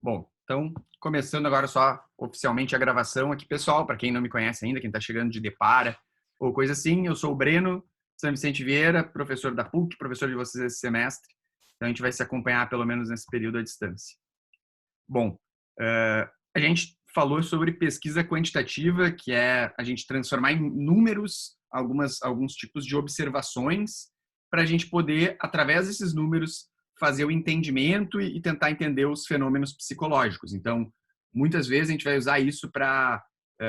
Bom, então, começando agora só oficialmente a gravação aqui, pessoal, para quem não me conhece ainda, quem está chegando de Depara ou coisa assim, eu sou o Breno São Vicente Vieira, professor da PUC, professor de vocês esse semestre, então a gente vai se acompanhar pelo menos nesse período à distância. Bom, a gente falou sobre pesquisa quantitativa, que é a gente transformar em números alguns tipos de observações para a gente poder, através desses números, fazer o entendimento e tentar entender os fenômenos psicológicos. Então, muitas vezes a gente vai usar isso para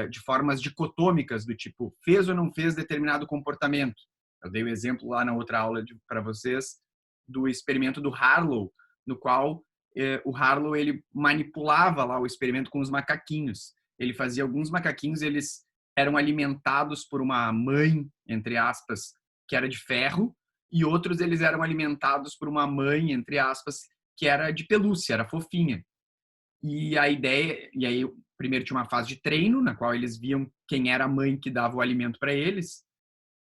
de formas dicotômicas, do tipo, fez ou não fez determinado comportamento. Eu dei o exemplo lá na outra aula para vocês do experimento do Harlow, no qual o Harlow ele manipulava lá o experimento com os macaquinhos. Ele fazia alguns macaquinhos, eles eram alimentados por uma mãe, entre aspas, que era de ferro, e outros eles eram alimentados por uma mãe, entre aspas, que era de pelúcia, era fofinha. E a ideia, e aí primeiro tinha uma fase de treino, na qual eles viam quem era a mãe que dava o alimento para eles,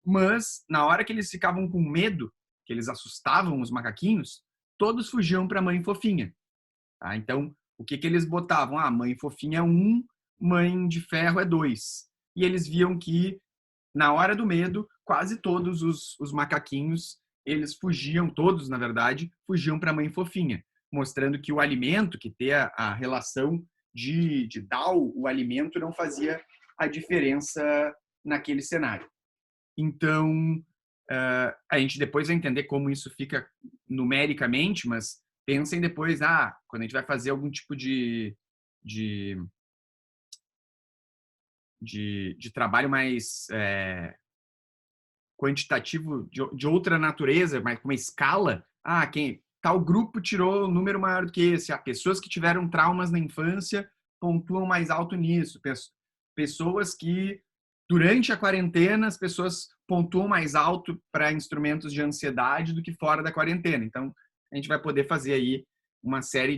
mas na hora que eles ficavam com medo, que eles assustavam os macaquinhos, todos fugiam para a mãe fofinha. Tá? Então, o que eles botavam? Ah, mãe fofinha é 1, mãe de ferro é 2. E eles viam que, na hora do medo, quase todos os macaquinhos, eles fugiam, todos, na verdade, fugiam para a mãe fofinha, mostrando que o alimento, que ter a relação de dar o alimento não fazia a diferença naquele cenário. Então, a gente depois vai entender como isso fica numericamente, mas pensem depois, quando a gente vai fazer algum tipo de, de trabalho mais quantitativo, de outra natureza, mas com uma escala, quem tal grupo tirou um número maior do que esse, pessoas que tiveram traumas na infância pontuam mais alto nisso, pessoas que durante a quarentena as pessoas pontuam mais alto para instrumentos de ansiedade do que fora da quarentena. Então, a gente vai poder fazer aí uma série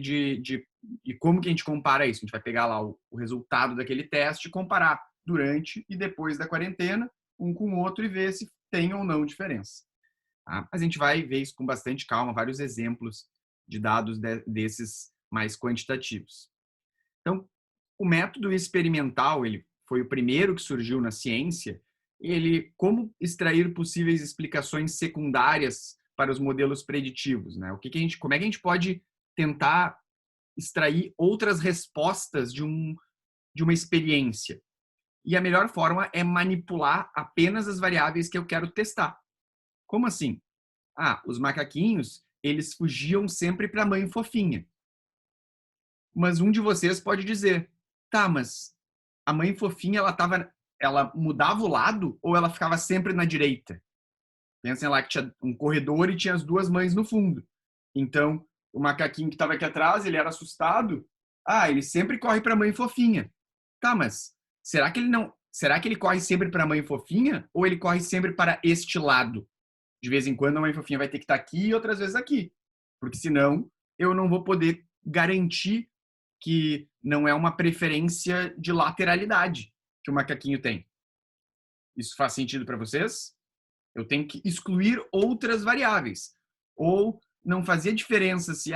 e como que a gente compara isso? A gente vai pegar lá o resultado daquele teste, comparar durante e depois da quarentena, um com o outro, e ver se tem ou não diferença. Tá? Mas a gente vai ver isso com bastante calma, vários exemplos de dados desses mais quantitativos. Então, o método experimental, ele foi o primeiro que surgiu na ciência. Ele, como extrair possíveis explicações secundárias para os modelos preditivos, né? Como é que a gente pode tentar extrair outras respostas de uma experiência? E a melhor forma é manipular apenas as variáveis que eu quero testar. Como assim? Os macaquinhos, eles fugiam sempre para a mãe fofinha. Mas um de vocês pode dizer, tá, mas a mãe fofinha, ela mudava o lado ou ela ficava sempre na direita? Pensem lá que tinha um corredor e tinha as duas mães no fundo. Então, o macaquinho que estava aqui atrás, ele era assustado. Ele sempre corre para a mãe fofinha. Tá, mas será que ele corre sempre para a mãe fofinha ou ele corre sempre para este lado? De vez em quando a mãe fofinha vai ter que estar aqui e outras vezes aqui. Porque senão eu não vou poder garantir que não é uma preferência de lateralidade que o macaquinho tem. Isso faz sentido para vocês? Eu tenho que excluir outras variáveis. Ou não fazia diferença se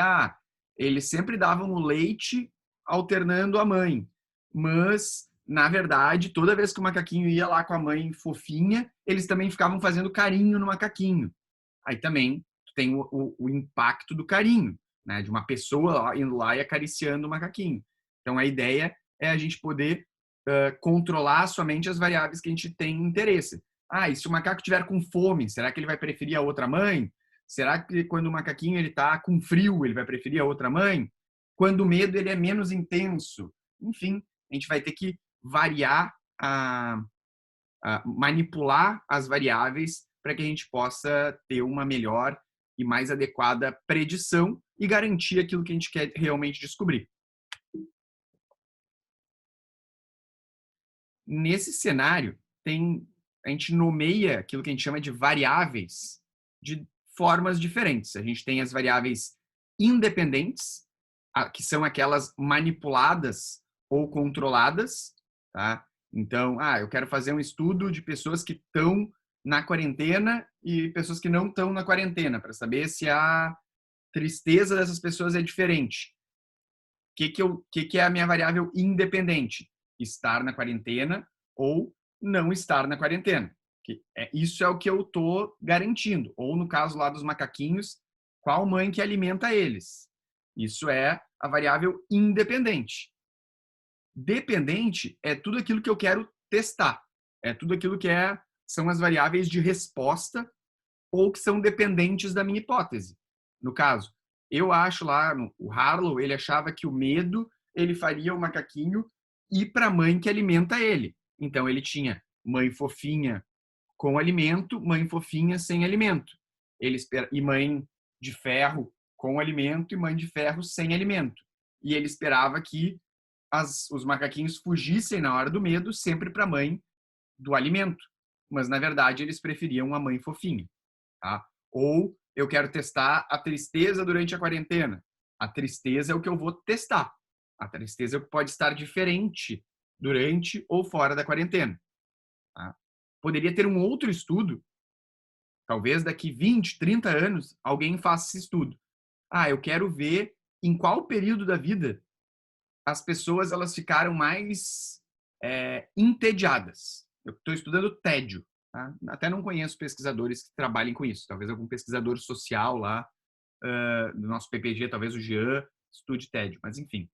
eles sempre davam o leite alternando a mãe, mas na verdade, toda vez que o macaquinho ia lá com a mãe fofinha, eles também ficavam fazendo carinho no macaquinho. Aí também tem o impacto do carinho, né? De uma pessoa indo lá e acariciando o macaquinho. Então a ideia é a gente poder controlar somente as variáveis que a gente tem interesse. E se o macaco tiver com fome, será que ele vai preferir a outra mãe? Será que quando o macaquinho ele está com frio, ele vai preferir a outra mãe? Quando o medo ele é menos intenso? Enfim, a gente vai ter que variar, manipular as variáveis para que a gente possa ter uma melhor e mais adequada predição e garantir aquilo que a gente quer realmente descobrir. Nesse cenário, a gente nomeia aquilo que a gente chama de variáveis de formas diferentes. A gente tem as variáveis independentes, que são aquelas manipuladas ou controladas, tá? Então, eu quero fazer um estudo de pessoas que estão na quarentena e pessoas que não estão na quarentena, para saber se a tristeza dessas pessoas é diferente. que é a minha variável independente? Estar na quarentena ou não estar na quarentena. Isso é o que eu estou garantindo. Ou no caso lá dos macaquinhos, qual mãe que alimenta eles? Isso é a variável independente. Dependente é tudo aquilo que eu quero testar. É tudo aquilo que são as variáveis de resposta ou que são dependentes da minha hipótese. No caso, eu acho lá, o Harlow, ele achava que o medo, ele faria o macaquinho ir para a mãe que alimenta ele. Então, ele tinha mãe fofinha com alimento, mãe fofinha sem alimento. E mãe de ferro com alimento e mãe de ferro sem alimento. E ele esperava que os macaquinhos fugissem na hora do medo sempre para a mãe do alimento. Mas, na verdade, eles preferiam a mãe fofinha. Tá? Ou eu quero testar a tristeza durante a quarentena. A tristeza é o que eu vou testar. A tristeza é o que pode estar diferente durante ou fora da quarentena. Tá? Poderia ter um outro estudo, talvez daqui 20, 30 anos, alguém faça esse estudo. Eu quero ver em qual período da vida as pessoas elas ficaram mais entediadas. Eu estou estudando tédio. Tá? Até não conheço pesquisadores que trabalhem com isso. Talvez algum pesquisador social lá do nosso PPG, talvez o Jean, estude tédio. Mas, enfim.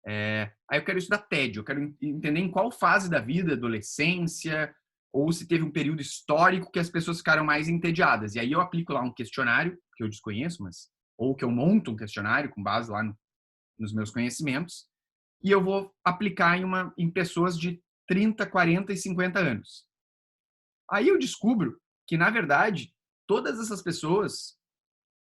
Aí eu quero estudar tédio. Eu quero entender em qual fase da vida, adolescência, ou se teve um período histórico que as pessoas ficaram mais entediadas. E aí eu aplico lá um questionário, que eu desconheço, ou que eu monto um questionário com base lá nos meus conhecimentos, e eu vou aplicar em pessoas de 30, 40 e 50 anos. Aí eu descubro que, na verdade, todas essas pessoas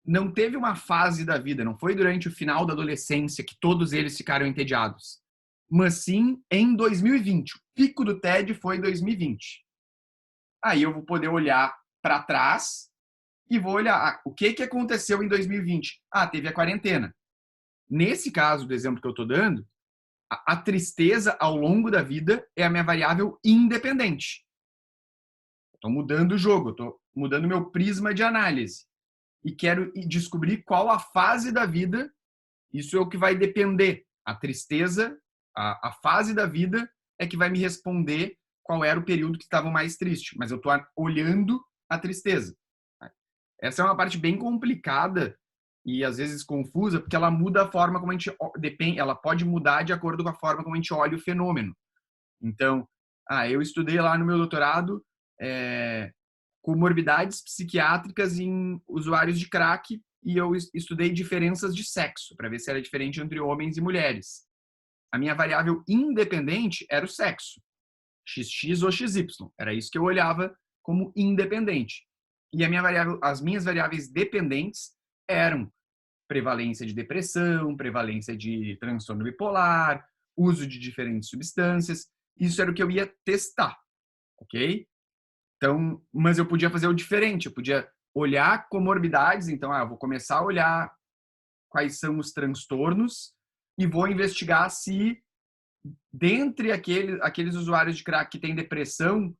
não teve uma fase da vida, não foi durante o final da adolescência que todos eles ficaram entediados, mas sim em 2020. O pico do TED foi em 2020. Aí eu vou poder olhar para trás e vou olhar o que aconteceu em 2020. Teve a quarentena. Nesse caso do exemplo que eu estou dando, a tristeza ao longo da vida é a minha variável independente. Estou mudando o jogo, estou mudando o meu prisma de análise. E quero descobrir qual a fase da vida, isso é o que vai depender. A tristeza, a fase da vida é que vai me responder qual era o período que estava mais triste. Mas eu estou olhando a tristeza. Essa é uma parte bem complicada e às vezes confusa, porque ela muda a forma como a gente ela pode mudar de acordo com a forma como a gente olha o fenômeno. Então, eu estudei lá no meu doutorado comorbidades psiquiátricas em usuários de crack e eu estudei diferenças de sexo para ver se era diferente entre homens e mulheres. A minha variável independente era o sexo, XX ou XY. Era isso que eu olhava como independente. E as minhas variáveis dependentes eram prevalência de depressão, prevalência de transtorno bipolar, uso de diferentes substâncias. Isso era o que eu ia testar, ok? Então, mas eu podia fazer o diferente, eu podia olhar comorbidades, então, eu vou começar a olhar quais são os transtornos e vou investigar se, dentre aqueles usuários de crack que têm depressão,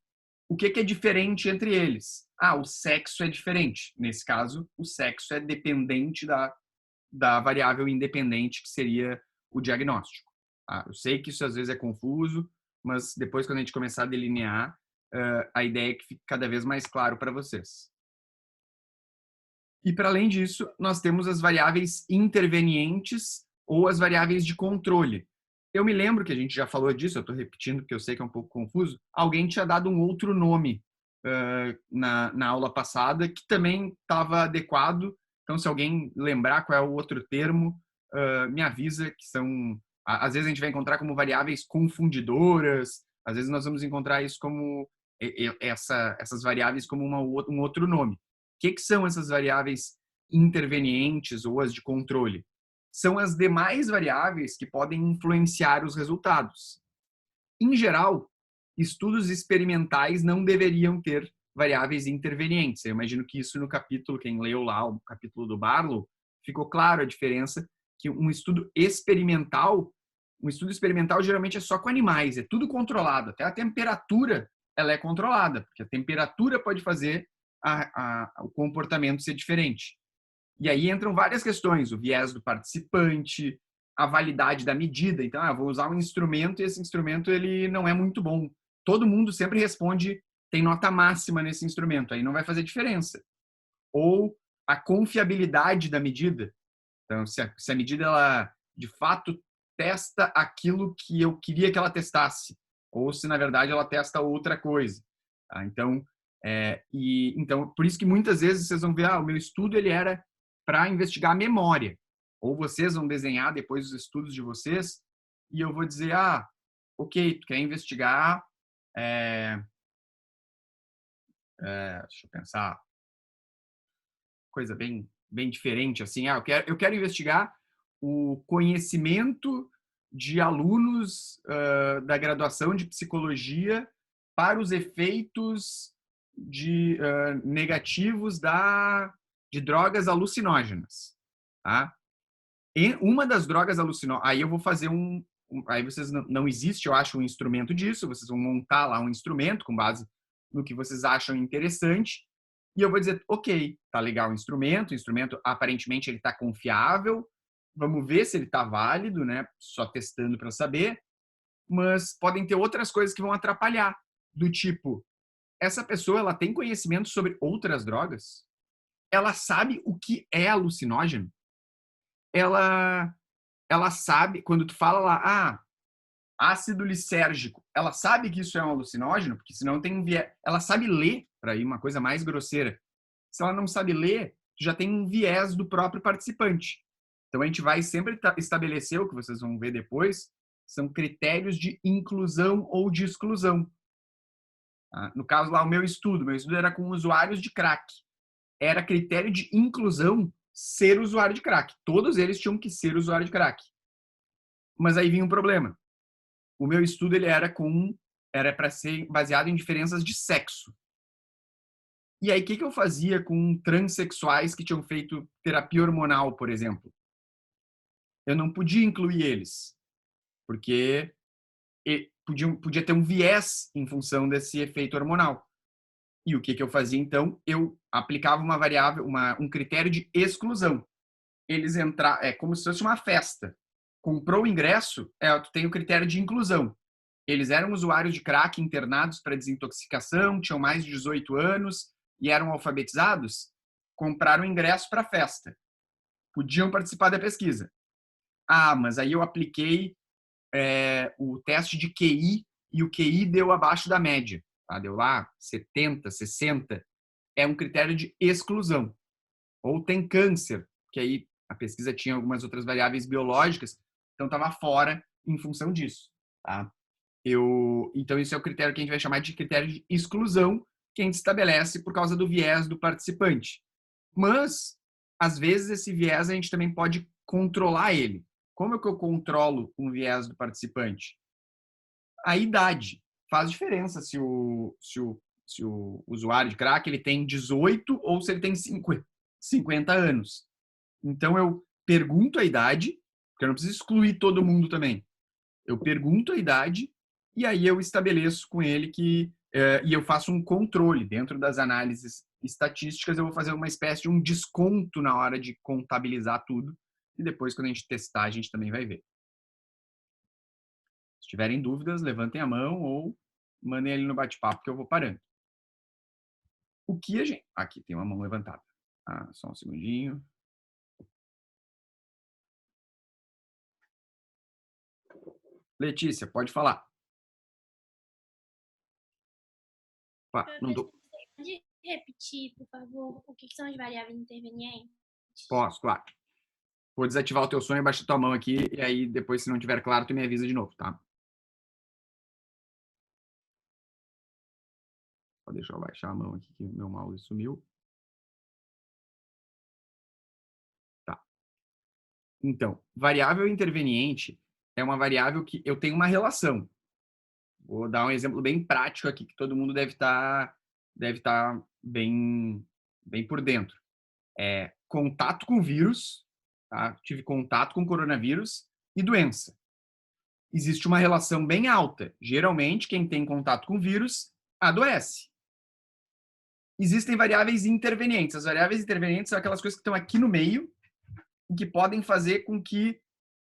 o que é diferente entre eles. O sexo é diferente. Nesse caso, o sexo é dependente da variável independente, que seria o diagnóstico. Eu sei que isso às vezes é confuso, mas depois, quando a gente começar a delinear, a ideia é que fique cada vez mais claro para vocês. E, para além disso, nós temos as variáveis intervenientes ou as variáveis de controle. Eu me lembro que a gente já falou disso, eu estou repetindo porque eu sei que é um pouco confuso. Alguém tinha dado um outro nome na aula passada que também estava adequado. Então, se alguém lembrar qual é o outro termo, me avisa, que são... Às vezes a gente vai encontrar como variáveis confundidoras, às vezes nós vamos encontrar isso como essas variáveis como um outro nome. O que são essas variáveis intervenientes ou as de controle? São as demais variáveis que podem influenciar os resultados. Em geral, estudos experimentais não deveriam ter variáveis intervenientes. Eu imagino que isso no capítulo, quem leu lá o capítulo do Barlow, ficou claro a diferença que um estudo experimental geralmente é só com animais, é tudo controlado, até a temperatura ela é controlada, porque a temperatura pode fazer o comportamento ser diferente. E aí entram várias questões, o viés do participante, a validade da medida. Então, eu vou usar um instrumento e esse instrumento ele não é muito bom. Todo mundo sempre responde, tem nota máxima nesse instrumento, aí não vai fazer diferença. Ou a confiabilidade da medida. Então, se a medida ela de fato testa aquilo que eu queria que ela testasse, ou se na verdade ela testa outra coisa. Tá? Então, então, por isso que muitas vezes vocês vão ver, o meu estudo ele era para investigar a memória. Ou vocês vão desenhar depois os estudos de vocês e eu vou dizer, ok, tu quer investigar, deixa eu pensar, coisa bem diferente assim, eu quero investigar o conhecimento de alunos da graduação de psicologia para os efeitos negativos de drogas alucinógenas, tá? E uma das drogas alucinógenas, aí eu vou fazer aí vocês não existe, eu acho, um instrumento disso, vocês vão montar lá um instrumento com base no que vocês acham interessante, e eu vou dizer, ok, tá legal o instrumento aparentemente ele tá confiável, vamos ver se ele tá válido, né? Só testando para saber, mas podem ter outras coisas que vão atrapalhar, do tipo, essa pessoa ela tem conhecimento sobre outras drogas? Ela sabe o que é alucinógeno? Ela sabe, quando tu fala lá, ácido lisérgico, ela sabe que isso é um alucinógeno, porque senão tem um viés. Ela sabe ler, para ir uma coisa mais grosseira. Se ela não sabe ler, já tem um viés do próprio participante. Então a gente vai sempre estabelecer, o que vocês vão ver depois, são critérios de inclusão ou de exclusão. Tá? No caso lá, meu estudo era com usuários de crack. Era critério de inclusão ser usuário de crack. Todos eles tinham que ser usuário de crack. Mas aí vinha um problema. O meu estudo ele era para ser baseado em diferenças de sexo. E aí, o que eu fazia com transexuais que tinham feito terapia hormonal, por exemplo? Eu não podia incluir eles, porque podia ter um viés em função desse efeito hormonal. E o que eu fazia, então? Eu aplicava uma variável, um critério de exclusão. Eles é como se fosse uma festa. Comprou o ingresso, tu tem o critério de inclusão. Eles eram usuários de crack internados para desintoxicação, tinham mais de 18 anos e eram alfabetizados, compraram ingresso para a festa. Podiam participar da pesquisa. Mas aí eu apliquei o teste de QI e o QI deu abaixo da média. Tá? Deu lá 70, 60. É um critério de exclusão. Ou tem câncer, que aí a pesquisa tinha algumas outras variáveis biológicas, então estava fora em função disso. Tá? Então, isso é o critério que a gente vai chamar de critério de exclusão, que a gente estabelece por causa do viés do participante. Mas, às vezes, esse viés a gente também pode controlar ele. Como é que eu controlo um viés do participante? A idade. Faz diferença se o usuário de crack ele tem 18 ou se ele tem 50 anos. Então, eu pergunto a idade, porque eu não preciso excluir todo mundo também. Eu pergunto a idade e aí eu estabeleço com ele e eu faço um controle. Dentro das análises estatísticas, eu vou fazer uma espécie de um desconto na hora de contabilizar tudo. E depois, quando a gente testar, a gente também vai ver. Se tiverem dúvidas, levantem a mão ou mandem ali no bate-papo que eu vou parando. O que a gente... Aqui, tem uma mão levantada. Só um segundinho. Letícia, pode falar. Não tô... Pode repetir, por favor, o que são as variáveis intervenientes? Posso, claro. Vou desativar o teu som e baixar tua mão aqui, e aí depois, se não tiver claro, tu me avisa de novo, tá? Só deixa eu baixar a mão aqui, que o meu mouse sumiu. Tá. Então, variável interveniente é uma variável que eu tenho uma relação. Vou dar um exemplo bem prático aqui, que todo mundo deve estar bem por dentro. Contato com vírus, tá? Tive contato com coronavírus e doença. Existe uma relação bem alta. Geralmente, quem tem contato com vírus adoece. Existem variáveis intervenientes. As variáveis intervenientes são aquelas coisas que estão aqui no meio e que podem fazer com que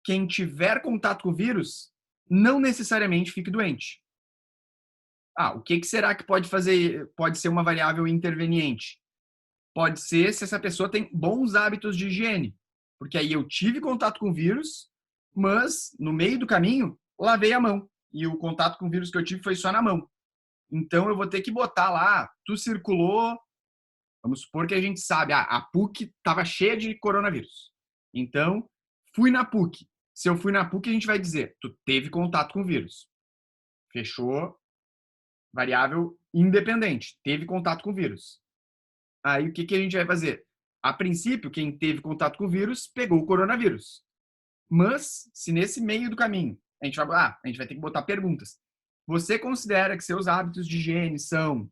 quem tiver contato com o vírus não necessariamente fique doente. O que será que pode ser uma variável interveniente? Pode ser se essa pessoa tem bons hábitos de higiene, porque aí eu tive contato com o vírus, mas no meio do caminho lavei a mão e o contato com o vírus que eu tive foi só na mão. Então eu vou ter que botar lá, tu circulou, vamos supor que a gente sabe, a PUC estava cheia de coronavírus. Então, fui na PUC. Se eu fui na PUC, a gente vai dizer, tu teve contato com o vírus. Fechou? Variável independente, teve contato com o vírus. Aí o que a gente vai fazer? A princípio, quem teve contato com o vírus pegou o coronavírus. Mas, se nesse meio do caminho a gente vai ter que botar perguntas. Você considera que seus hábitos de higiene são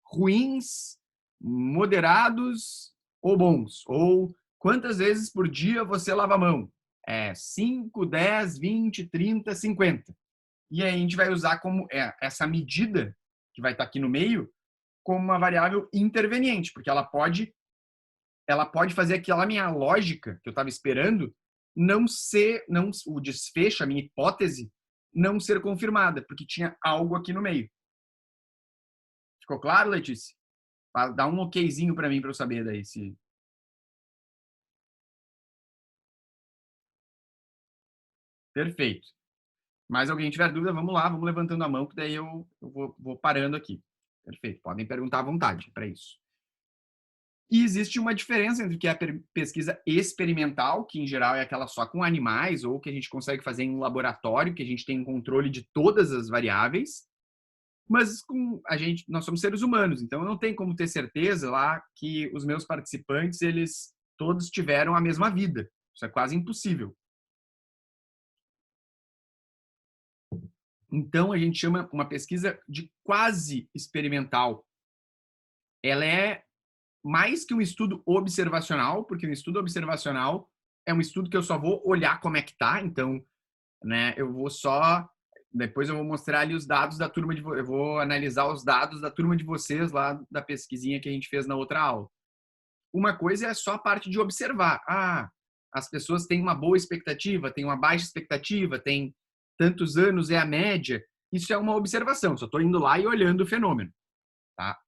ruins, moderados ou bons? Ou quantas vezes por dia você lava a mão? 5, 10, 20, 30, 50. E aí a gente vai usar como essa medida, que vai estar aqui no meio, como uma variável interveniente, porque ela pode fazer aquela minha lógica que eu estava esperando o desfecho, a minha hipótese, não ser confirmada, porque tinha algo aqui no meio. Ficou claro, Letícia? Dá um okzinho para mim, para eu saber daí se... Perfeito. Mais alguém tiver dúvida, vamos lá, vamos levantando a mão, que daí eu vou parando aqui. Perfeito. Podem perguntar à vontade para isso. E existe uma diferença entre o que é a pesquisa experimental, que em geral é aquela só com animais, ou que a gente consegue fazer em um laboratório, que a gente tem um controle de todas as variáveis, mas nós somos seres humanos, então eu não tenho como ter certeza lá que os meus participantes, eles todos tiveram a mesma vida. Isso é quase impossível. Então a gente chama uma pesquisa de quase experimental. Ela é mais que um estudo observacional, porque um estudo observacional é um estudo que eu só vou olhar como é que tá, então, né, depois eu vou mostrar ali os dados da turma eu vou analisar os dados da turma de vocês lá da pesquisinha que a gente fez na outra aula. Uma coisa é só a parte de observar. As pessoas têm uma boa expectativa, têm uma baixa expectativa, têm tantos anos, é a média. Isso é uma observação, só estou indo lá e olhando o fenômeno, tá?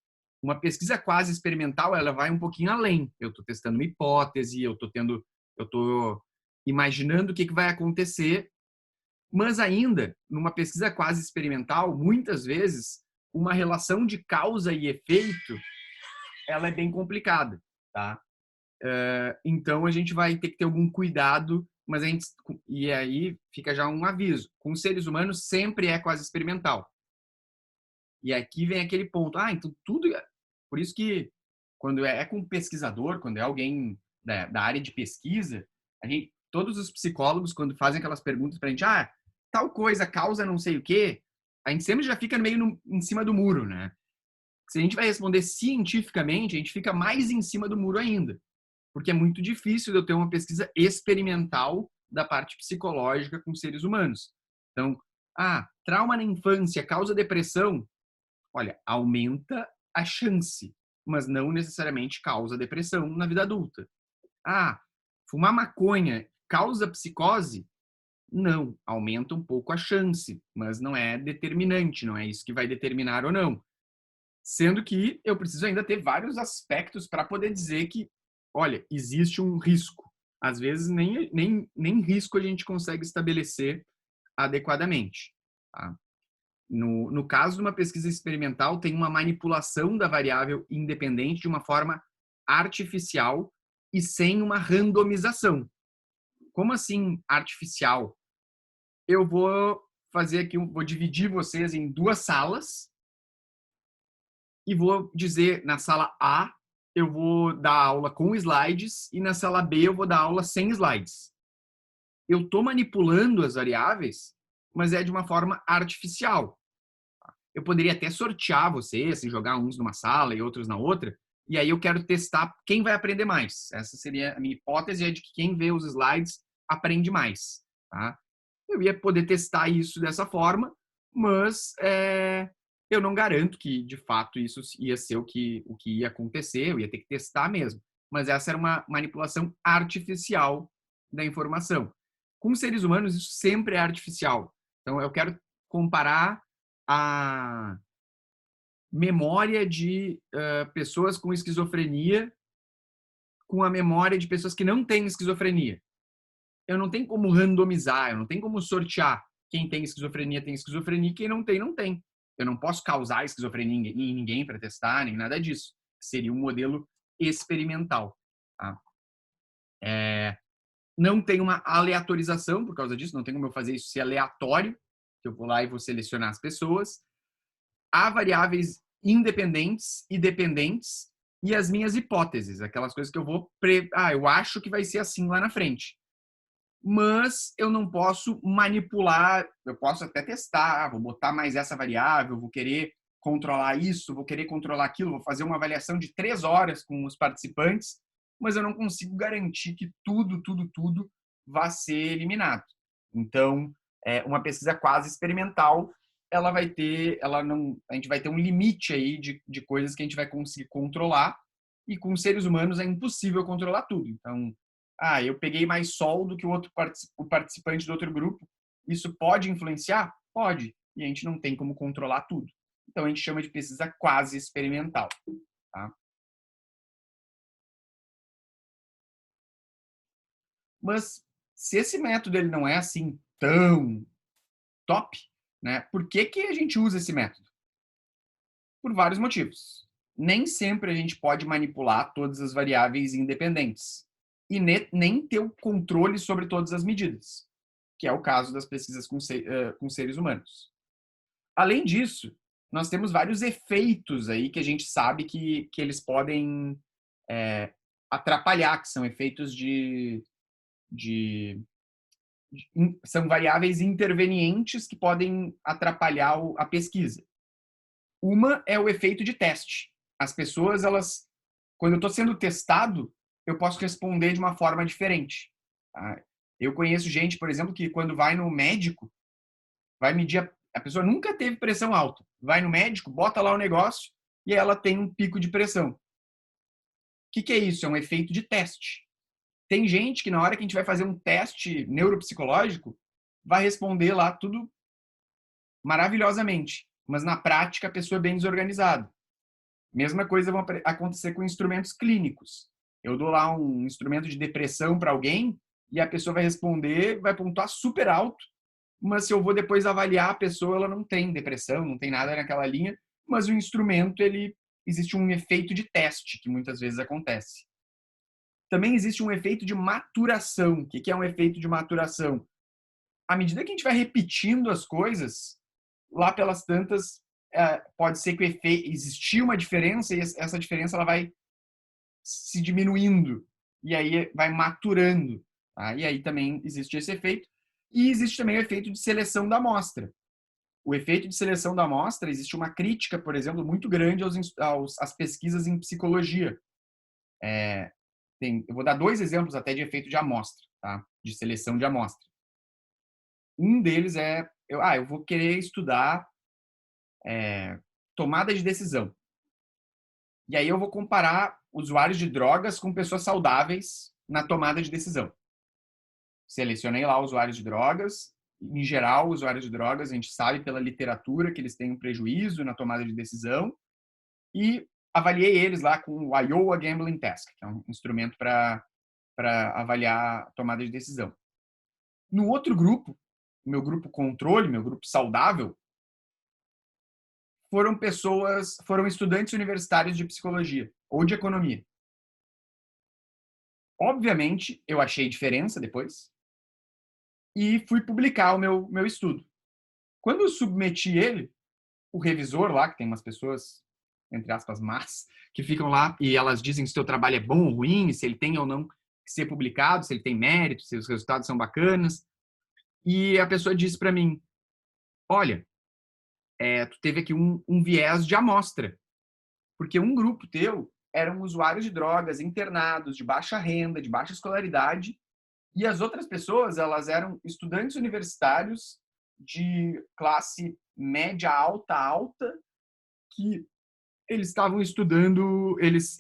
Uma pesquisa quase experimental, ela vai um pouquinho além. Eu estou testando uma hipótese, eu estou imaginando o que vai acontecer, mas ainda, numa pesquisa quase experimental, muitas vezes, uma relação de causa e efeito, ela é bem complicada, tá? Então, a gente vai ter que ter algum cuidado, e aí fica já um aviso. Com seres humanos, sempre é quase experimental. E aqui vem aquele ponto. Então tudo... Por isso que, quando é com pesquisador, quando é alguém da área de pesquisa, todos os psicólogos, quando fazem aquelas perguntas pra gente, tal coisa causa não sei o quê, a gente sempre já fica meio em cima do muro, né? Se a gente vai responder cientificamente, a gente fica mais em cima do muro ainda. Porque é muito difícil de eu ter uma pesquisa experimental da parte psicológica com seres humanos. Então, trauma na infância causa depressão? Olha, aumenta a chance, mas não necessariamente causa depressão na vida adulta. Fumar maconha causa psicose? Não, aumenta um pouco a chance, mas não é determinante, não é isso que vai determinar ou não. Sendo que eu preciso ainda ter vários aspectos para poder dizer que, olha, existe um risco. Às vezes nem risco a gente consegue estabelecer adequadamente. Tá? No caso de uma pesquisa experimental, tem uma manipulação da variável independente de uma forma artificial e sem uma randomização. Como assim artificial? Eu vou fazer aqui, vou dividir vocês em duas salas e vou dizer, na sala A, eu vou dar aula com slides e na sala B eu vou dar aula sem slides. Eu estou manipulando as variáveis, mas é de uma forma artificial. Eu poderia até sortear vocês, assim, jogar uns numa sala e outros na outra, e aí eu quero testar quem vai aprender mais. Essa seria a minha hipótese, é de que quem vê os slides aprende mais. Tá? Eu ia poder testar isso dessa forma, mas eu não garanto que, de fato, isso ia ser o que ia acontecer, eu ia ter que testar mesmo. Mas essa era uma manipulação artificial da informação. Com seres humanos, isso sempre é artificial. Então, eu quero comparar a memória de pessoas com esquizofrenia com a memória de pessoas que não têm esquizofrenia. Eu não tenho como randomizar, eu não tenho como sortear quem tem esquizofrenia e quem não tem, não tem. Eu não posso causar esquizofrenia em ninguém para testar, nem nada disso. Seria um modelo experimental. Tá? Não tem uma aleatorização por causa disso, não tem como eu fazer isso ser aleatório, que eu vou lá e vou selecionar as pessoas. Há variáveis independentes e dependentes e as minhas hipóteses, aquelas coisas que eu vou... eu acho que vai ser assim lá na frente. Mas eu não posso manipular, eu posso até testar, vou botar mais essa variável, vou querer controlar isso, vou querer controlar aquilo, vou fazer uma avaliação de 3 horas com os participantes, mas eu não consigo garantir que tudo vá ser eliminado. Então, uma pesquisa quase experimental, ela vai ter, a gente vai ter um limite aí de coisas que a gente vai conseguir controlar, e com seres humanos é impossível controlar tudo. Então, eu peguei mais sol do que o participante do outro grupo. Isso pode influenciar? Pode. E a gente não tem como controlar tudo. Então, a gente chama de pesquisa quase experimental. Tá? Mas, se esse método ele não é assim tão top, né, por que a gente usa esse método? Por vários motivos. Nem sempre a gente pode manipular todas as variáveis independentes. E nem ter o controle sobre todas as medidas, que é o caso das pesquisas com seres humanos. Além disso, nós temos vários efeitos aí que a gente sabe que eles podem atrapalhar, que são efeitos são variáveis intervenientes que podem atrapalhar a pesquisa. Uma é o efeito de teste. As pessoas, quando eu estou sendo testado, eu posso responder de uma forma diferente. Tá? Eu conheço gente, por exemplo, que quando vai no médico, vai medir, a pessoa nunca teve pressão alta, vai no médico, bota lá o negócio e ela tem um pico de pressão. O que é isso? É um efeito de teste. Tem gente que na hora que a gente vai fazer um teste neuropsicológico, vai responder lá tudo maravilhosamente, mas na prática a pessoa é bem desorganizada. Mesma coisa vai acontecer com instrumentos clínicos. Eu dou lá um instrumento de depressão para alguém e a pessoa vai responder, vai pontuar super alto, mas se eu vou depois avaliar a pessoa, ela não tem depressão, não tem nada naquela linha, mas o instrumento, existe um efeito de teste que muitas vezes acontece. Também existe um efeito de maturação. O que é um efeito de maturação? À medida que a gente vai repetindo as coisas, lá pelas tantas, pode ser que existir uma diferença e essa diferença ela vai se diminuindo e aí vai maturando. Tá? E aí também existe esse efeito. E existe também o efeito de seleção da amostra. O efeito de seleção da amostra, existe uma crítica, por exemplo, muito grande às pesquisas em psicologia. Eu vou dar 2 exemplos até de efeito de amostra, tá? De seleção de amostra. Um deles eu vou querer estudar tomada de decisão. E aí eu vou comparar usuários de drogas com pessoas saudáveis na tomada de decisão. Selecionei lá usuários de drogas. Em geral, usuários de drogas, a gente sabe pela literatura que eles têm um prejuízo na tomada de decisão. E avaliei eles lá com o Iowa Gambling Test, que é um instrumento para avaliar a tomada de decisão. No outro grupo, meu grupo controle, meu grupo saudável, foram estudantes universitários de psicologia ou de economia. Obviamente, eu achei diferença depois e fui publicar o meu estudo. Quando eu submeti ele, o revisor lá, que tem umas pessoas, entre aspas, más, que ficam lá e elas dizem se o seu trabalho é bom ou ruim, se ele tem ou não que ser publicado, se ele tem mérito, se os resultados são bacanas. E a pessoa disse para mim, olha, tu teve aqui um viés de amostra, porque um grupo teu eram usuários de drogas, internados, de baixa renda, de baixa escolaridade, e as outras pessoas, elas eram estudantes universitários de classe média alta, que eles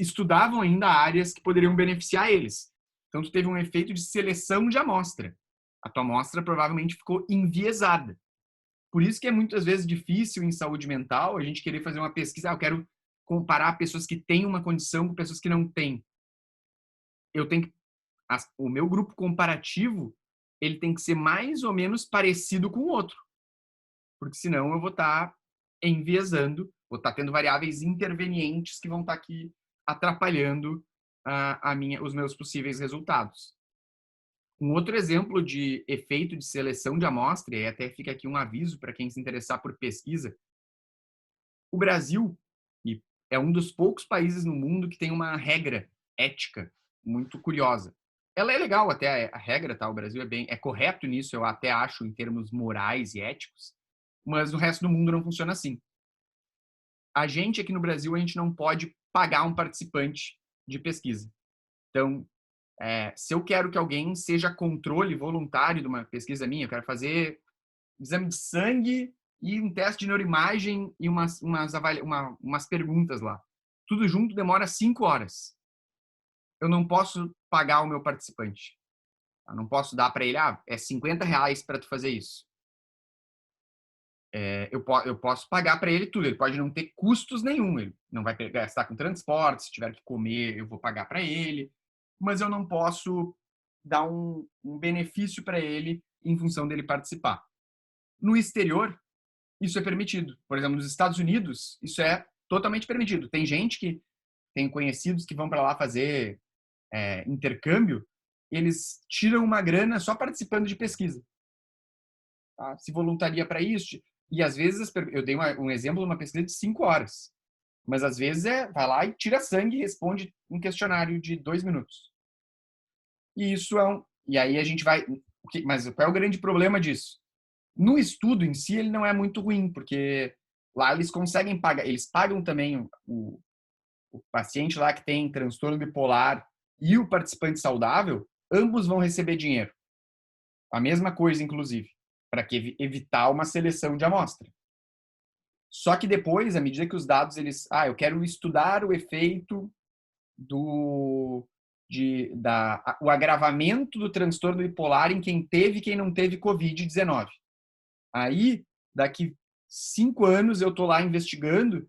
estudavam ainda áreas que poderiam beneficiar eles. Então, tu teve um efeito de seleção de amostra. A tua amostra provavelmente ficou enviesada. Por isso que é muitas vezes difícil em saúde mental a gente querer fazer uma pesquisa. Eu quero comparar pessoas que têm uma condição com pessoas que não têm. Eu tenho que, o meu grupo comparativo ele tem que ser mais ou menos parecido com o outro, porque senão eu vou estar enviesando, vou estar tendo variáveis intervenientes que vão estar aqui atrapalhando os meus possíveis resultados. Um outro exemplo de efeito de seleção de amostra, e até fica aqui um aviso para quem se interessar por pesquisa, o Brasil é um dos poucos países no mundo que tem uma regra ética muito curiosa. Ela é legal até, a regra, tá? O Brasil é correto nisso, eu até acho, em termos morais e éticos, mas no resto do mundo não funciona assim. A gente aqui no Brasil, a gente não pode pagar um participante de pesquisa. Então, se eu quero que alguém seja controle voluntário de uma pesquisa minha, eu quero fazer exame de sangue e um teste de neuroimagem e umas perguntas lá. Tudo junto demora 5 horas. Eu não posso pagar o meu participante. Eu não posso dar para ele, é R$50 para tu fazer isso. Eu posso pagar para ele tudo. Ele pode não ter custos nenhum. Ele não vai gastar com transporte. Se tiver que comer, eu vou pagar para ele. Mas eu não posso dar um benefício para ele em função dele participar. No exterior, isso é permitido. Por exemplo, nos Estados Unidos, isso é totalmente permitido. Tem gente que tem conhecidos que vão para lá fazer intercâmbio, eles tiram uma grana só participando de pesquisa. Tá? Se voluntaria para isso. E às vezes, eu dei um exemplo de uma pesquisa de 5 horas. Mas às vezes vai lá e tira sangue e responde um questionário de 2 minutos. E isso e aí a gente vai. Mas qual é o grande problema disso? No estudo em si, ele não é muito ruim, porque lá eles conseguem pagar, eles pagam também o paciente lá que tem transtorno bipolar e o participante saudável, ambos vão receber dinheiro. A mesma coisa, inclusive, para evitar uma seleção de amostra. Só que depois, à medida que os dados, eu quero estudar o efeito o agravamento do transtorno bipolar em quem teve e quem não teve Covid-19. Aí, daqui 5 anos, eu estou lá investigando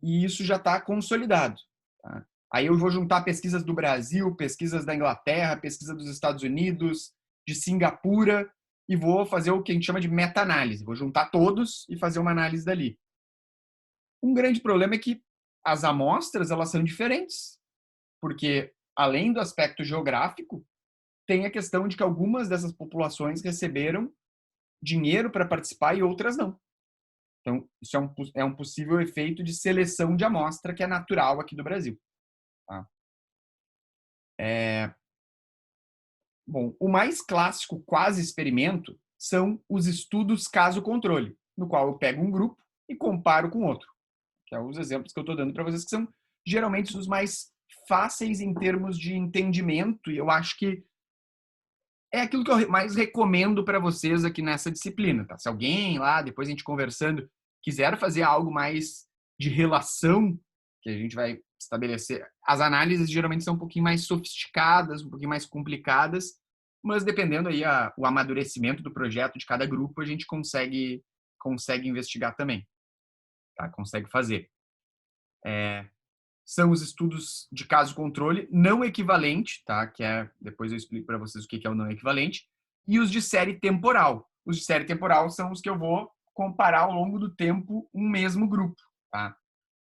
e isso já está consolidado. Tá? Aí eu vou juntar pesquisas do Brasil, pesquisas da Inglaterra, pesquisa dos Estados Unidos, de Singapura, e vou fazer o que a gente chama de meta-análise. Vou juntar todos e fazer uma análise dali. Um grande problema é que as amostras elas são diferentes, porque além do aspecto geográfico, tem a questão de que algumas dessas populações receberam dinheiro para participar e outras não. Então, isso é um possível efeito de seleção de amostra que é natural aqui do Brasil. Tá? Bom, o mais clássico quase experimento são os estudos caso-controle, no qual eu pego um grupo e comparo com outro. Que são os exemplos que eu estou dando para vocês, que são geralmente os mais fáceis em termos de entendimento, e eu acho que é aquilo que eu mais recomendo para vocês aqui nessa disciplina. Tá? Se alguém lá, depois a gente conversando, quiser fazer algo mais de relação, que a gente vai estabelecer, as análises geralmente são um pouquinho mais sofisticadas, um pouquinho mais complicadas, mas dependendo aí o amadurecimento do projeto de cada grupo, a gente consegue investigar também, tá? Consegue fazer. São os estudos de caso-controle não equivalente, tá? Depois eu explico para vocês o que é o não equivalente, e os de série temporal. Os de série temporal são os que eu vou comparar ao longo do tempo um mesmo grupo, tá?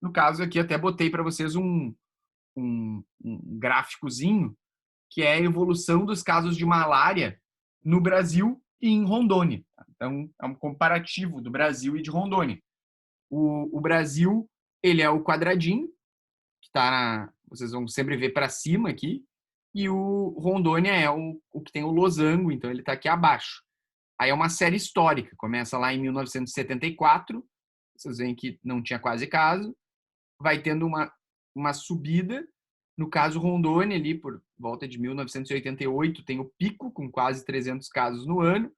No caso aqui até botei para vocês um gráficozinho que é a evolução dos casos de malária no Brasil e em Rondônia. Tá? Então é um comparativo do Brasil e de Rondônia. O Brasil ele é o quadradinho que vocês vão sempre ver para cima aqui, e o Rondônia é o que tem o losango, então ele está aqui abaixo. Aí é uma série histórica, começa lá em 1974, vocês veem que não tinha quase caso, vai tendo uma subida, no caso Rondônia ali por volta de 1988 tem o pico com quase 300 casos no ano,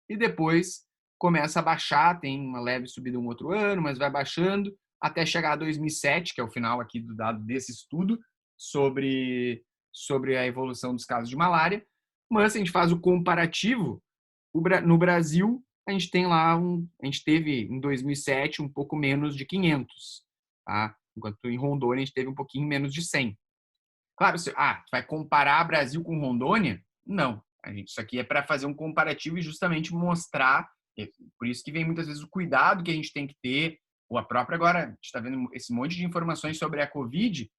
e depois começa a baixar, tem uma leve subida um outro ano, mas vai baixando, até chegar a 2007, que é o final aqui do dado desse estudo, sobre a evolução dos casos de malária. Mas se a gente faz o comparativo, no Brasil, a gente tem lá a gente teve em 2007 um pouco menos de 500, tá? Enquanto em Rondônia a gente teve um pouquinho menos de 100. Claro, vai comparar Brasil com Rondônia? Não. Isso aqui é para fazer um comparativo e justamente mostrar, por isso que vem muitas vezes o cuidado que a gente tem que ter, ou a própria agora, a gente está vendo esse monte de informações sobre a Covid,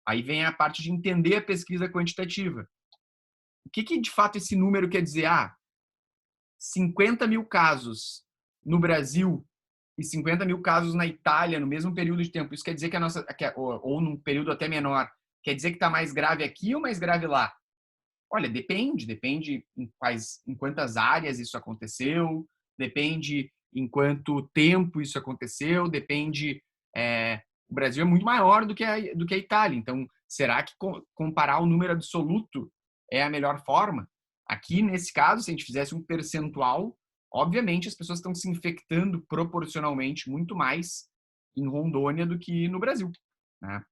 aí vem a parte de entender a pesquisa quantitativa. O que de fato esse número quer dizer? 50 mil casos no Brasil e 50 mil casos na Itália no mesmo período de tempo. Isso quer dizer que a nossa, ou num período até menor, quer dizer que está mais grave aqui ou mais grave lá? Olha, depende em quantas áreas isso aconteceu, depende em quanto tempo isso aconteceu, depende. O Brasil é muito maior do que a Itália, então será que comparar o número absoluto é a melhor forma? Aqui, nesse caso, se a gente fizesse um percentual, obviamente as pessoas estão se infectando proporcionalmente muito mais em Rondônia do que no Brasil, né?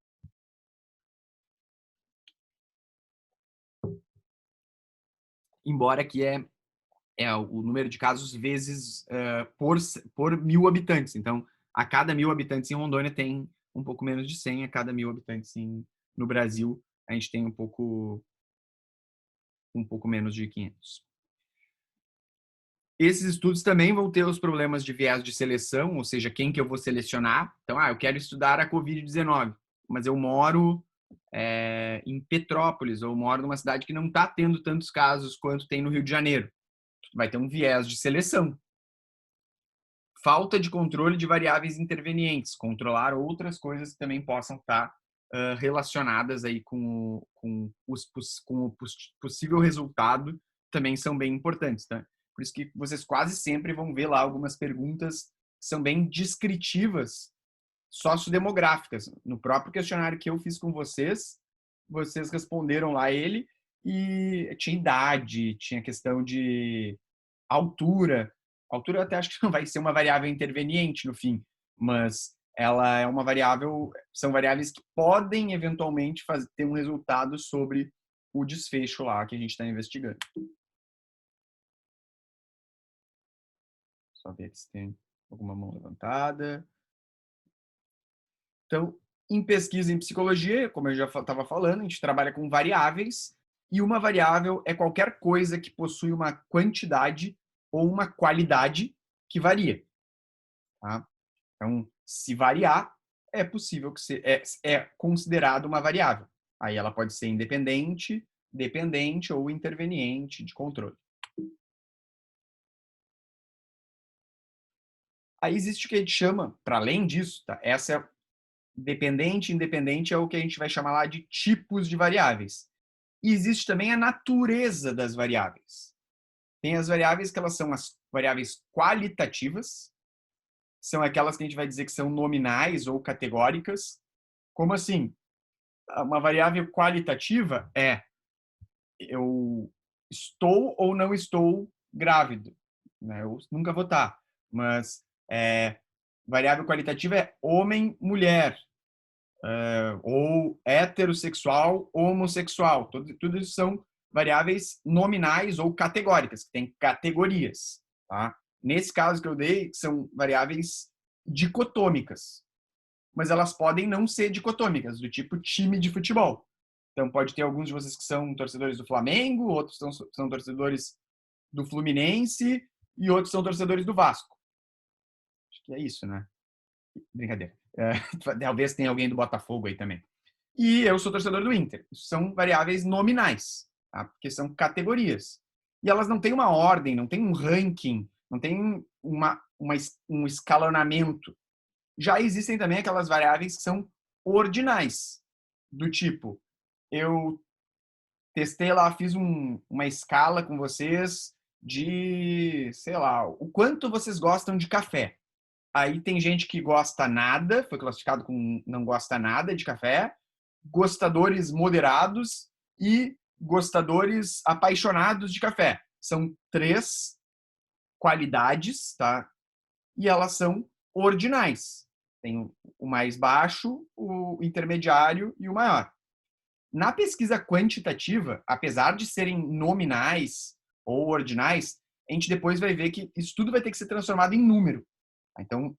Embora aqui é o número de casos vezes por 1.000 habitantes. Então, a cada 1.000 habitantes em Rondônia tem um pouco menos de 100, a cada 1.000 habitantes no Brasil a gente tem um pouco menos de 500. Esses estudos também vão ter os problemas de viés de seleção, ou seja, quem que eu vou selecionar. Então, eu quero estudar a Covid-19, mas eu moro em Petrópolis, ou moro numa cidade que não está tendo tantos casos quanto tem no Rio de Janeiro. Vai ter um viés de seleção. Falta de controle de variáveis intervenientes, controlar outras coisas que também possam estar relacionadas aí com o possível resultado, também são bem importantes, tá? Por isso que vocês quase sempre vão ver lá algumas perguntas que são bem descritivas, sociodemográficas. No próprio questionário que eu fiz com vocês responderam lá ele e tinha idade, tinha questão de altura. Altura eu até acho que não vai ser uma variável interveniente no fim, mas ela é uma variável, são variáveis que podem eventualmente ter um resultado sobre o desfecho lá que a gente está investigando. Só ver se tem alguma mão levantada. Então, em pesquisa em psicologia, como eu já estava falando, a gente trabalha com variáveis, e uma variável é qualquer coisa que possui uma quantidade ou uma qualidade que varia. Tá? Então, se variar, é possível que é considerado uma variável. Aí ela pode ser independente, dependente ou interveniente de controle. Aí existe o que a gente chama, para além disso, tá? Essa é dependente, independente é o que a gente vai chamar lá de tipos de variáveis. E existe também a natureza das variáveis. Tem as variáveis que elas são as variáveis qualitativas, são aquelas que a gente vai dizer que são nominais ou categóricas. Como assim? Uma variável qualitativa é eu estou ou não estou grávido. Né? Eu nunca vou estar, mas variável qualitativa é homem, mulher, ou heterossexual, homossexual. Tudo isso são variáveis nominais ou categóricas, que têm categorias. Tá? Nesse caso que eu dei, são variáveis dicotômicas, mas elas podem não ser dicotômicas, do tipo time de futebol. Então, pode ter alguns de vocês que são torcedores do Flamengo, outros são torcedores do Fluminense e outros são torcedores do Vasco. Acho que é isso, né? Brincadeira. Talvez tenha alguém do Botafogo aí também. E eu sou torcedor do Inter. Isso são variáveis nominais, tá? Porque são categorias. E elas não têm uma ordem, não têm um ranking, não têm um escalonamento. Já existem também aquelas variáveis que são ordinais, do tipo, eu testei lá, fiz uma escala com vocês de, sei lá, o quanto vocês gostam de café. Aí tem gente que gosta nada, foi classificado com não gosta nada de café, gostadores moderados e gostadores apaixonados de café. São 3 qualidades, tá? E elas são ordinais. Tem o mais baixo, o intermediário e o maior. Na pesquisa quantitativa, apesar de serem nominais ou ordinais, a gente depois vai ver que isso tudo vai ter que ser transformado em número. Então,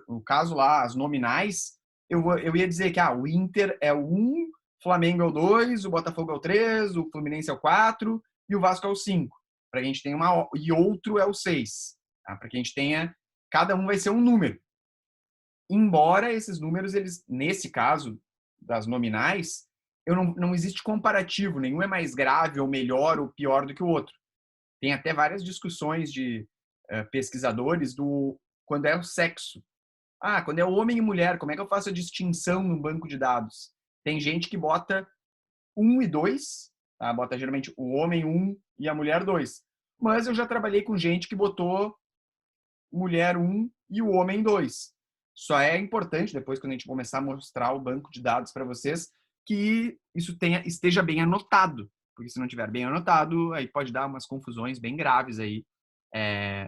no caso lá, as nominais, eu ia dizer que o Inter é o 1, Flamengo é o 2, o Botafogo é o 3, o Fluminense é o 4 e o Vasco é o 5. Para que a gente tenha e outro é o 6. Tá? Para que a gente tenha, cada um vai ser um número. Embora esses números, eles, nesse caso das nominais, não existe comparativo, nenhum é mais grave ou melhor ou pior do que o outro. Tem até várias discussões de pesquisadores do quando é o sexo. Quando é homem e mulher, como é que eu faço a distinção no banco de dados? Tem gente que bota 1 e 2, tá? Bota geralmente o homem 1 e a mulher 2. Mas eu já trabalhei com gente que botou mulher 1 e o homem 2. Só é importante, depois, quando a gente começar a mostrar o banco de dados para vocês, que isso esteja bem anotado. Porque se não estiver bem anotado, aí pode dar umas confusões bem graves aí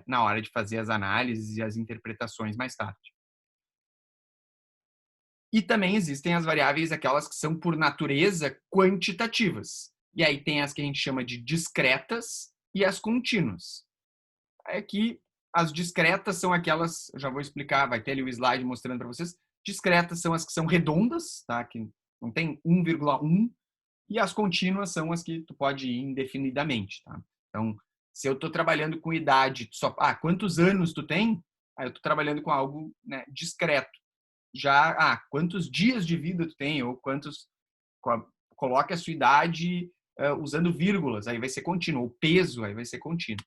na hora de fazer as análises e as interpretações mais tarde. E também existem as variáveis, aquelas que são, por natureza, quantitativas. E aí tem as que a gente chama de discretas e as contínuas. Aqui, as discretas são aquelas, eu já vou explicar, vai ter ali o slide mostrando para vocês. Discretas são as que são redondas, tá? Que não tem 1,1. E as contínuas são as que tu pode ir indefinidamente, tá? Então, se eu estou trabalhando com idade, quantos anos tu tem? Eu estou trabalhando com algo, né, discreto. Já, quantos dias de vida tu tem? Ou coloque a sua idade usando vírgulas, aí vai ser contínuo. O peso, aí vai ser contínuo.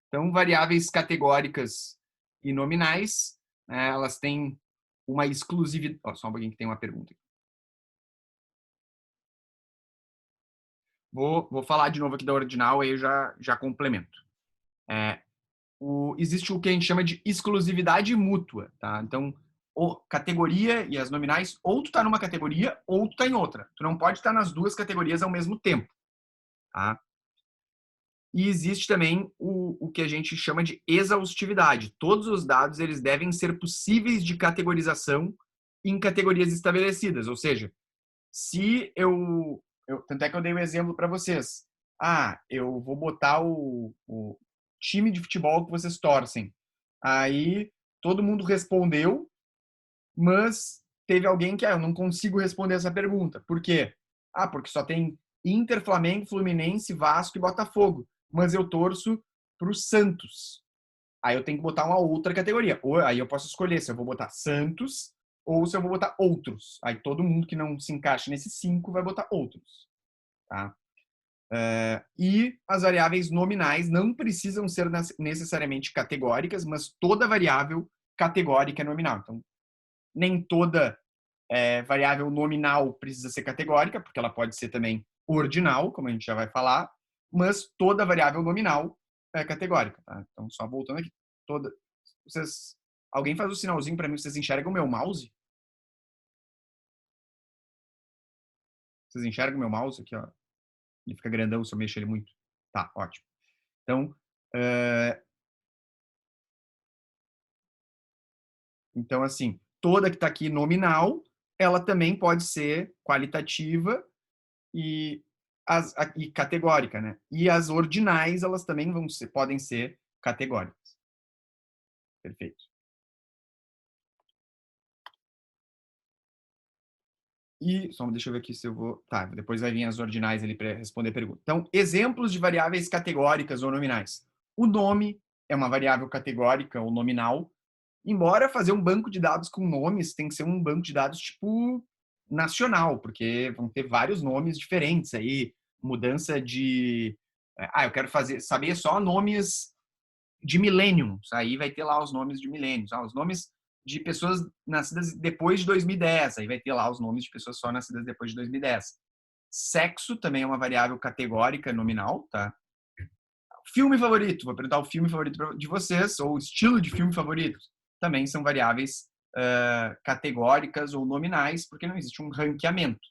Então, variáveis categóricas e nominais, né, elas têm uma exclusividade. Só um pouquinho que tem uma pergunta. Vou falar de novo aqui da ordinal, aí eu já complemento. Existe o que a gente chama de exclusividade mútua. Tá? Então, categoria e as nominais, ou tu está numa categoria, ou tu está em outra. Tu não pode estar nas duas categorias ao mesmo tempo. Tá? E existe também o que a gente chama de exaustividade. Todos os dados eles devem ser possíveis de categorização em categorias estabelecidas. Ou seja, se tanto é que eu dei um exemplo para vocês. Eu vou botar o time de futebol que vocês torcem. Aí todo mundo respondeu, mas teve alguém que eu não consigo responder essa pergunta. Por quê? Porque só tem Inter, Flamengo, Fluminense, Vasco e Botafogo. Mas eu torço para o Santos. Aí eu tenho que botar uma outra categoria. Ou aí eu posso escolher se eu vou botar Santos ou se eu vou botar outros. Aí todo mundo que não se encaixa nesses 5 vai botar outros. Tá? E as variáveis nominais não precisam ser necessariamente categóricas, mas toda variável categórica é nominal. Então, nem toda variável nominal precisa ser categórica, porque ela pode ser também ordinal, como a gente já vai falar, mas toda variável nominal é categórica. Tá? Então, só voltando aqui. Alguém faz o sinalzinho para mim, vocês enxergam o meu mouse? Vocês enxergam o meu mouse aqui, ó? Ele fica grandão se eu mexer ele muito. Tá, ótimo. Então, assim, toda que está aqui nominal, ela também pode ser qualitativa e categórica, né? E as ordinais, elas também podem ser categóricas. Perfeito. E, deixa eu ver aqui se eu vou... Tá, depois vai vir as ordinais ali para responder a pergunta. Então, exemplos de variáveis categóricas ou nominais. O nome é uma variável categórica ou nominal. Embora fazer um banco de dados com nomes tem que ser um banco de dados tipo nacional, porque vão ter vários nomes diferentes aí, mudança de eu quero saber só nomes de millenniums, aí vai ter lá os nomes de millenniums, os nomes de pessoas nascidas depois de 2010, aí vai ter lá os nomes de pessoas só nascidas depois de 2010. Sexo também é uma variável categórica nominal, tá? Filme favorito, vou perguntar o filme favorito de vocês, ou o estilo de filme favorito. Também são variáveis categóricas ou nominais, porque não existe um ranqueamento.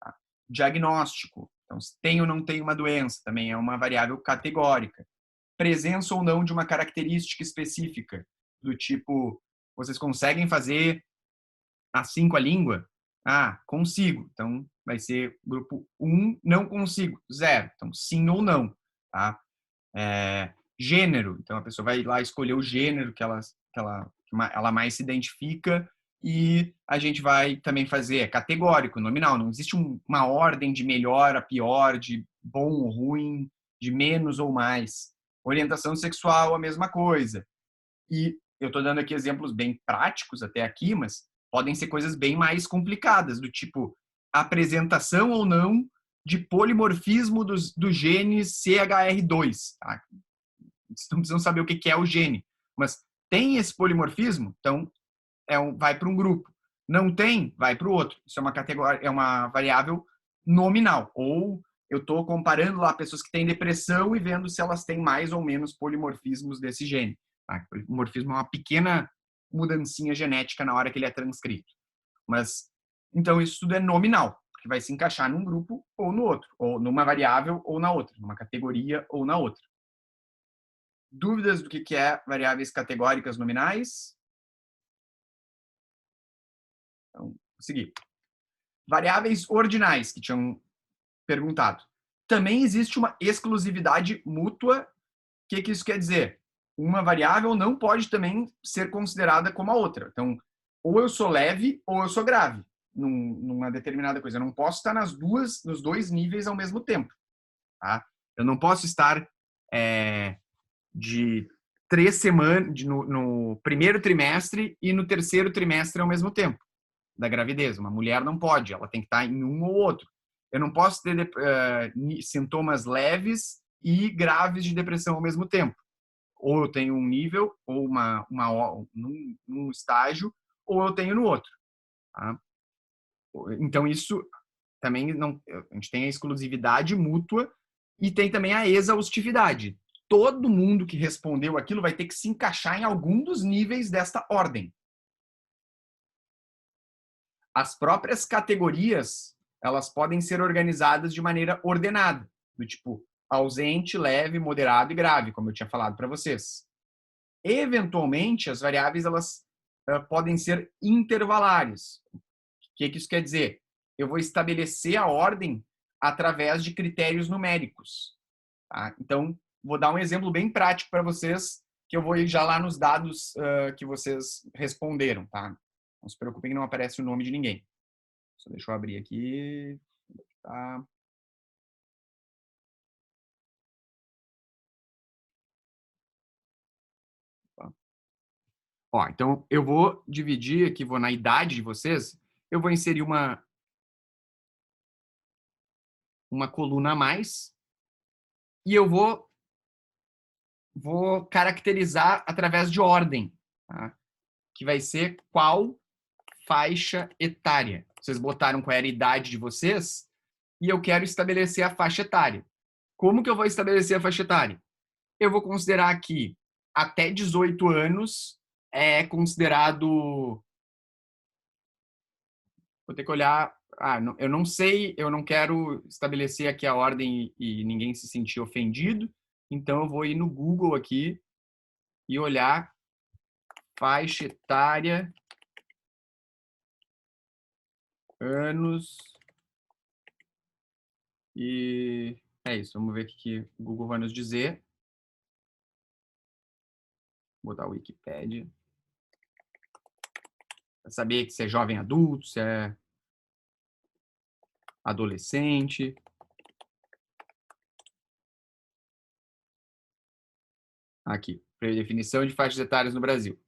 Tá? Diagnóstico, então se tem ou não tem uma doença, também é uma variável categórica. Presença ou não de uma característica específica, do tipo, vocês conseguem fazer assim com a língua? Consigo. Então, vai ser grupo 1, não consigo, 0. Então, sim ou não, tá? Gênero, então a pessoa vai lá escolher o gênero que ela mais se identifica e a gente vai também fazer categórico, nominal. Não existe uma ordem de melhor a pior, de bom ou ruim, de menos ou mais. Orientação sexual, a mesma coisa. E eu estou dando aqui exemplos bem práticos até aqui, mas podem ser coisas bem mais complicadas, do tipo apresentação ou não de polimorfismo do gene CHR2. Tá? Vocês não precisam saber o que é o gene, mas tem esse polimorfismo, então vai para um grupo. Não tem, vai para o outro. Isso é uma categoria, é uma variável nominal. Ou eu estou comparando lá pessoas que têm depressão e vendo se elas têm mais ou menos polimorfismos desse gene. Tá? Polimorfismo é uma pequena mudancinha genética na hora que ele é transcrito. Mas então isso tudo é nominal, que vai se encaixar num grupo ou no outro, ou numa variável ou na outra, numa categoria ou na outra. Dúvidas do que é variáveis categóricas nominais? Então, vou seguir. Variáveis ordinais, que tinham perguntado. Também existe uma exclusividade mútua. O que isso quer dizer? Uma variável não pode também ser considerada como a outra. Então, ou eu sou leve ou eu sou grave numa determinada coisa. Eu não posso estar nos dois níveis ao mesmo tempo. Tá? Eu não posso estar de 3 semanas no primeiro trimestre e no terceiro trimestre ao mesmo tempo da gravidez. Uma mulher não pode, ela tem que estar em um ou outro. Eu não posso ter sintomas leves e graves de depressão ao mesmo tempo. Ou eu tenho um nível, ou num estágio, ou eu tenho no outro. Tá? Então, isso também não. A gente tem a exclusividade mútua e tem também a exaustividade. Todo mundo que respondeu aquilo vai ter que se encaixar em algum dos níveis desta ordem. As próprias categorias, elas podem ser organizadas de maneira ordenada, do tipo ausente, leve, moderado e grave, como eu tinha falado para vocês. Eventualmente, as variáveis elas podem ser intervalares. O que isso quer dizer? Eu vou estabelecer a ordem através de critérios numéricos. Tá? Então, vou dar um exemplo bem prático para vocês, que eu vou ir já lá nos dados que vocês responderam. Tá? Não se preocupem que não aparece o nome de ninguém. Só deixa eu abrir aqui. Tá. Ó, então, eu vou dividir aqui, vou na idade de vocês, eu vou inserir uma coluna a mais e eu vou caracterizar através de ordem, tá? Que vai ser qual faixa etária. Vocês botaram qual era a idade de vocês e eu quero estabelecer a faixa etária. Como que eu vou estabelecer a faixa etária? Eu vou considerar que até 18 anos é considerado. Vou ter que olhar. Eu não sei, eu não quero estabelecer aqui a ordem e ninguém se sentir ofendido. Então eu vou ir no Google aqui e olhar faixa etária, anos e é isso. Vamos ver o que o Google vai nos dizer. Vou botar o Wikipedia. Para saber se é jovem adulto, se é adolescente. Aqui, definição de faixas etárias no Brasil.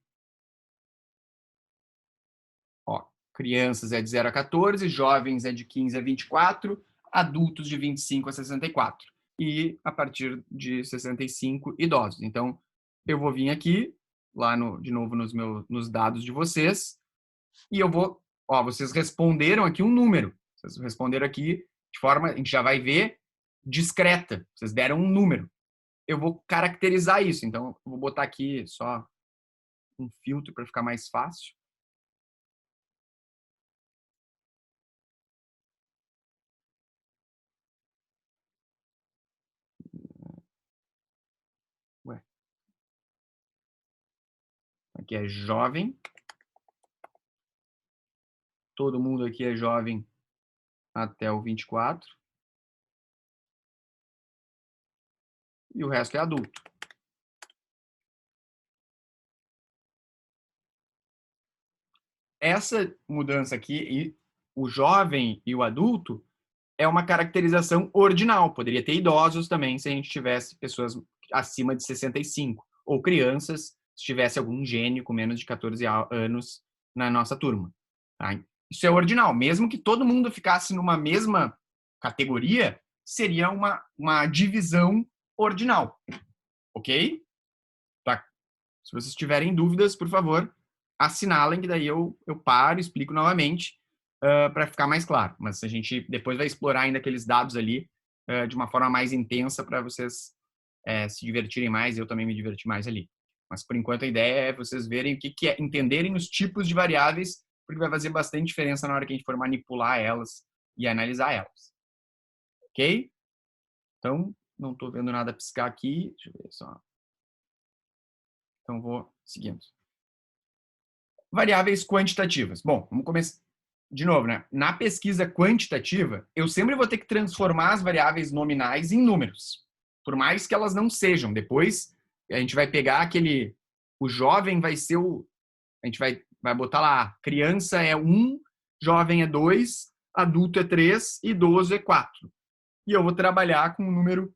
Ó, crianças é de 0 a 14, jovens é de 15 a 24, adultos de 25 a 64. E a partir de 65, idosos. Então, eu vou vir aqui, lá de novo nos dados de vocês, e eu vou. Ó, vocês responderam aqui um número. Vocês responderam aqui de forma, a gente já vai ver, discreta. Vocês deram um número. Eu vou caracterizar isso. Então, eu vou botar aqui só um filtro para ficar mais fácil. Ué. Aqui é jovem. Todo mundo aqui é jovem até o 24. E o resto é adulto. Essa mudança aqui, e o jovem e o adulto, é uma caracterização ordinal. Poderia ter idosos também, se a gente tivesse pessoas acima de 65. Ou crianças, se tivesse algum gênio com menos de 14 anos na nossa turma. Tá? Isso é ordinal. Mesmo que todo mundo ficasse numa mesma categoria, seria uma divisão ordinal. Ok? Tá. Se vocês tiverem dúvidas, por favor, assinalem, que daí eu paro e explico novamente para ficar mais claro. Mas a gente depois vai explorar ainda aqueles dados ali de uma forma mais intensa para vocês se divertirem mais e eu também me divertir mais ali. Mas por enquanto a ideia é vocês verem o que é, entenderem os tipos de variáveis, porque vai fazer bastante diferença na hora que a gente for manipular elas e analisar elas. Ok? Então, não estou vendo nada piscar aqui. Deixa eu ver só. Então, vou seguindo. Variáveis quantitativas. Bom, vamos começar de novo, né? Na pesquisa quantitativa, eu sempre vou ter que transformar as variáveis nominais em números, por mais que elas não sejam. Depois, a gente vai pegar aquele... O jovem vai ser o... A gente vai botar lá, criança é 1, jovem é 2, adulto é 3, idoso é 4. E eu vou trabalhar com o número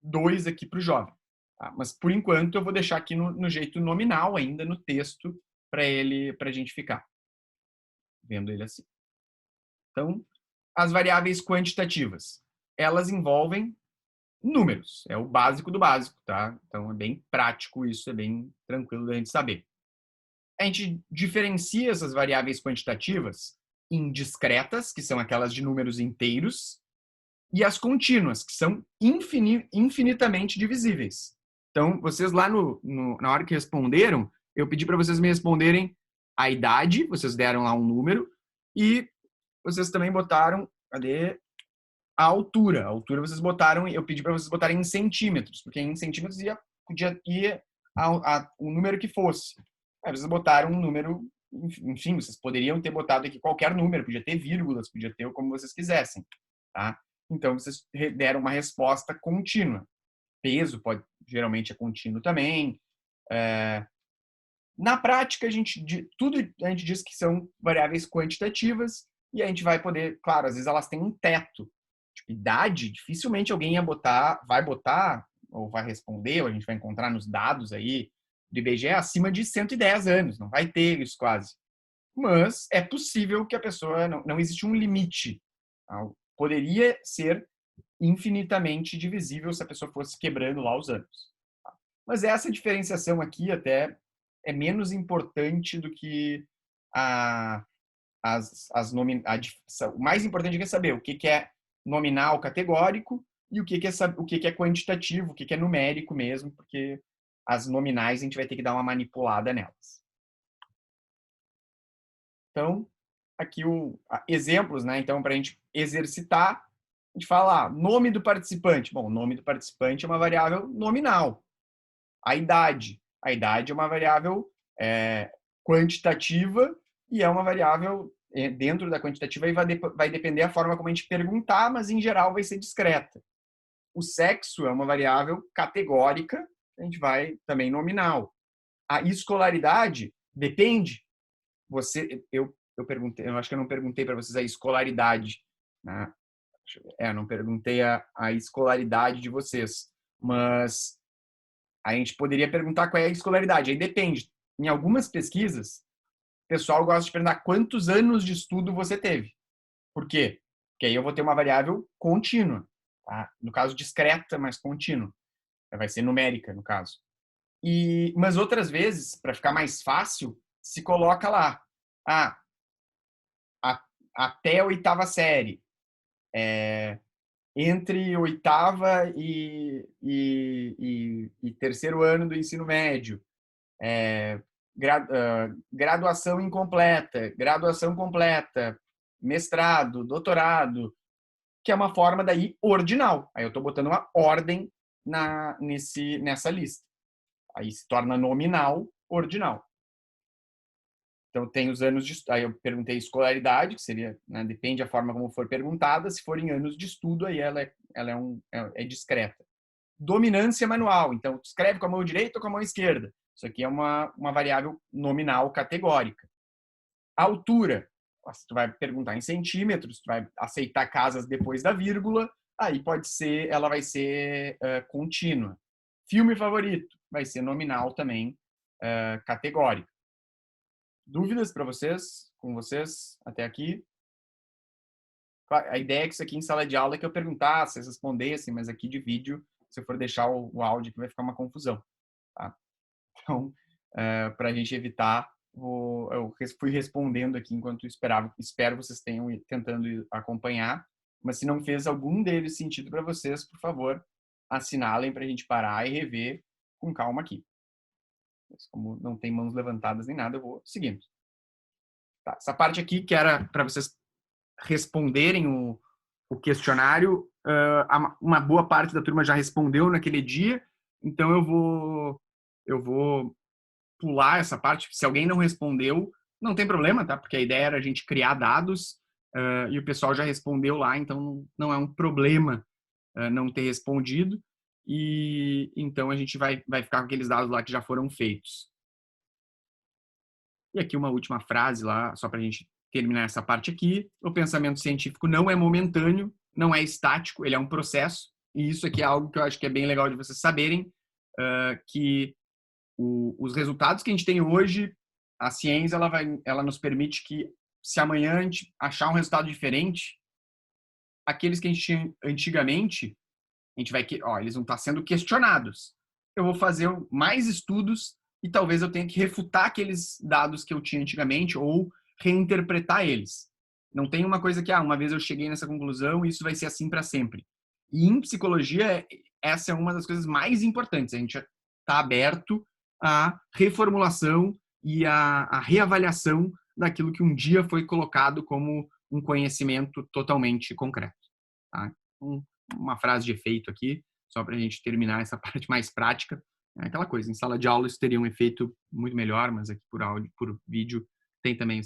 2 aqui para o jovem. Tá? Mas, por enquanto, eu vou deixar aqui no jeito nominal ainda, no texto, para a gente ficar vendo ele assim. Então, as variáveis quantitativas, elas envolvem números. É o básico do básico, tá? Então, é bem prático isso, é bem tranquilo da gente saber. A gente diferencia essas variáveis quantitativas em discretas, que são aquelas de números inteiros, e as contínuas, que são infinitamente divisíveis. Então, vocês lá na hora que responderam, eu pedi para vocês me responderem a idade, vocês deram lá um número, e vocês também botaram, cadê? A altura. A altura vocês botaram, eu pedi para vocês botarem em centímetros, porque em centímetros podia ir o número que fosse. Aí vocês botaram um número, enfim, vocês poderiam ter botado aqui qualquer número, podia ter vírgulas, podia ter como vocês quisessem, tá? Então, vocês deram uma resposta contínua. Peso geralmente é contínuo também. Na prática, tudo a gente diz que são variáveis quantitativas e a gente vai poder, claro, às vezes elas têm um teto. Tipo, idade, dificilmente alguém vai botar, ou vai responder, ou a gente vai encontrar nos dados aí do IBGE acima de 110 anos. Não vai ter isso quase. Mas é possível que a pessoa, não existe um limite. Poderia ser infinitamente divisível se a pessoa fosse quebrando lá os anos. Mas essa diferenciação aqui até é menos importante do que o mais importante é saber o que é nominal categórico e o que é quantitativo, o que é numérico mesmo, porque as nominais a gente vai ter que dar uma manipulada nelas. Então, aqui exemplos, né? Então, para a gente exercitar, a gente fala nome do participante. Bom, o nome do participante é uma variável nominal. A idade é uma variável quantitativa e é uma variável dentro da quantitativa e vai depender da forma como a gente perguntar, mas em geral vai ser discreta. O sexo é uma variável categórica, a gente vai também nominal. A escolaridade depende. Eu perguntei, eu acho que eu não perguntei para vocês a escolaridade, né? Não perguntei a escolaridade de vocês, mas a gente poderia perguntar qual é a escolaridade. Aí depende. Em algumas pesquisas, o pessoal gosta de perguntar quantos anos de estudo você teve. Por quê? Porque aí eu vou ter uma variável contínua. Tá? No caso, discreta, mas contínua. Vai ser numérica, no caso. Mas outras vezes, para ficar mais fácil, se coloca lá. Até a oitava série. Entre oitava e terceiro ano do ensino médio. Graduação incompleta, graduação completa, mestrado, doutorado, que é uma forma daí ordinal. Aí eu estou botando uma ordem nessa lista. Aí se torna nominal, ordinal. Então, tem os anos de... Aí eu perguntei escolaridade, que seria, né, depende da forma como for perguntada. Se for em anos de estudo, aí ela é discreta. Dominância manual. Então, tu escreve com a mão direita ou com a mão esquerda. Isso aqui é uma variável nominal categórica. Altura. Se tu vai perguntar em centímetros, tu vai aceitar casas depois da vírgula, aí ela vai ser contínua. Filme favorito. Vai ser nominal também, categórica. Dúvidas para vocês, com vocês, até aqui? A ideia é que isso aqui em sala de aula é que eu perguntasse, vocês respondessem, mas aqui de vídeo, se eu for deixar o áudio aqui, vai ficar uma confusão. Tá? Então, para a gente evitar, eu fui respondendo aqui enquanto esperava. Espero vocês tenham tentando acompanhar, mas se não fez algum deles sentido para vocês, por favor, assinalem para a gente parar e rever com calma aqui. Mas como não tem mãos levantadas nem nada, eu vou seguindo. Tá, essa parte aqui que era para vocês responderem o questionário, uma boa parte da turma já respondeu naquele dia, então eu vou pular essa parte. Se alguém não respondeu, não tem problema, tá? Porque a ideia era a gente criar dados e o pessoal já respondeu lá, então não é um problema não ter respondido. E então a gente vai ficar com aqueles dados lá que já foram feitos. E aqui uma última frase lá, só para a gente terminar essa parte aqui. O pensamento científico não é momentâneo, não é estático, ele é um processo. E isso aqui é algo que eu acho que é bem legal de vocês saberem, que os resultados que a gente tem hoje, a ciência ela nos permite que, se amanhã a gente achar um resultado diferente, aqueles que a gente tinha antigamente, a gente vai eles vão estar sendo questionados. Eu vou fazer mais estudos e talvez eu tenha que refutar aqueles dados que eu tinha antigamente ou reinterpretar eles. Não tem uma coisa que, uma vez eu cheguei nessa conclusão e isso vai ser assim para sempre. E em psicologia, essa é uma das coisas mais importantes. A gente está aberto à reformulação e à reavaliação daquilo que um dia foi colocado como um conhecimento totalmente concreto. Tá? Uma frase de efeito aqui, só para a gente terminar essa parte mais prática. É aquela coisa, em sala de aula isso teria um efeito muito melhor, mas aqui por áudio, por vídeo, tem também o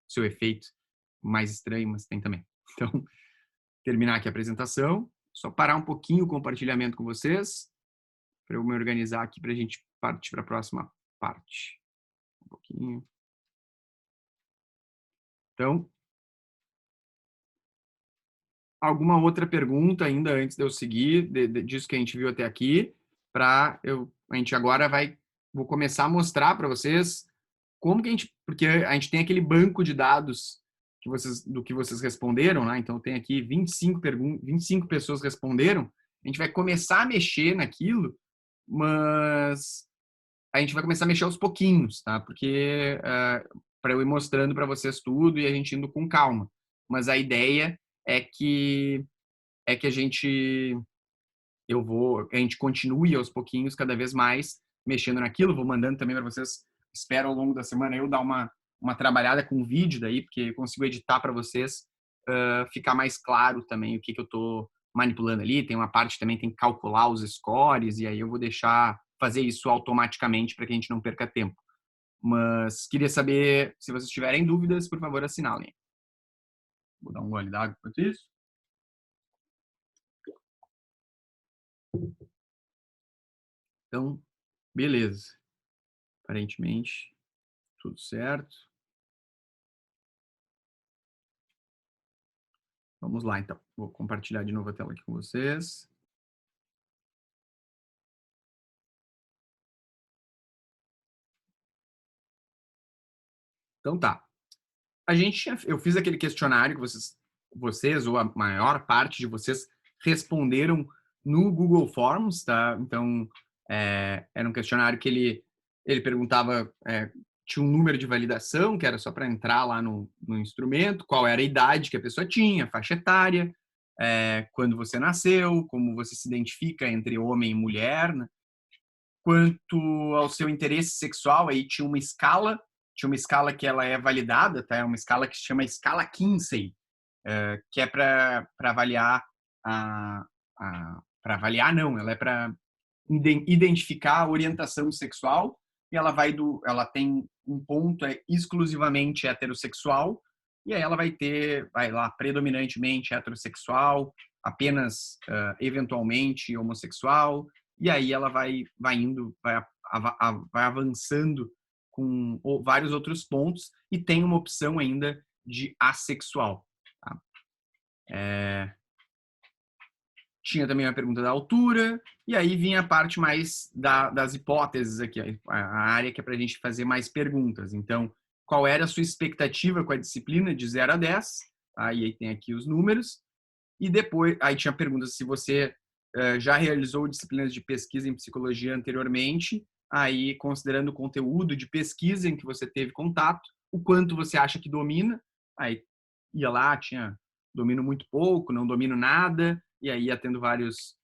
seu efeito mais estranho, mas tem também. Então, terminar aqui a apresentação, só parar um pouquinho o compartilhamento com vocês, para eu me organizar aqui para a gente partir para a próxima parte. Um pouquinho. Então, alguma outra pergunta ainda antes de eu seguir, disso que a gente viu até aqui, a gente agora vou começar a mostrar para vocês como que porque a gente tem aquele banco de dados do que vocês responderam, né? Então tem aqui 25 pessoas responderam, a gente vai começar a mexer naquilo, mas a gente vai começar a mexer aos pouquinhos, tá? Porque para eu ir mostrando para vocês tudo e a gente indo com calma. Mas a ideia é que a gente continue aos pouquinhos cada vez mais mexendo naquilo, vou mandando também para vocês, espero ao longo da semana eu dar uma trabalhada com o vídeo daí, porque eu consigo editar para vocês ficar mais claro também o que eu estou manipulando ali, tem uma parte também, tem que calcular os scores, e aí eu vou fazer isso automaticamente para que a gente não perca tempo. Mas queria saber, se vocês tiverem dúvidas, por favor, assinalem. Vou dar um gole d'água enquanto isso. Então, beleza. Aparentemente, tudo certo. Vamos lá, então. Vou compartilhar de novo a tela aqui com vocês. Então tá. Eu fiz aquele questionário que vocês, ou a maior parte de vocês, responderam no Google Forms, tá? Então, era um questionário que ele perguntava, tinha um número de validação, que era só para entrar lá no instrumento, qual era a idade que a pessoa tinha, faixa etária, quando você nasceu, como você se identifica entre homem e mulher, né? Quanto ao seu interesse sexual, aí tinha uma escala que ela é validada, tá? É uma escala que se chama escala Kinsey, que é para avaliar para avaliar não, ela é para identificar a orientação sexual. e ela tem um ponto exclusivamente heterossexual, e aí ela vai lá, predominantemente heterossexual, apenas eventualmente homossexual, e aí ela vai indo, vai avançando com vários outros pontos, e tem uma opção ainda de assexual. Tá? Tinha também a pergunta da altura, e aí vinha a parte mais das hipóteses aqui, a área que é para a gente fazer mais perguntas. Então, qual era a sua expectativa com a disciplina de 0 a 10? Aí tem aqui os números. E depois, aí tinha perguntas se você já realizou disciplinas de pesquisa em psicologia anteriormente, aí considerando o conteúdo de pesquisa em que você teve contato, o quanto você acha que domina, aí ia lá, tinha domino muito pouco, não domino nada, e aí ia tendo vários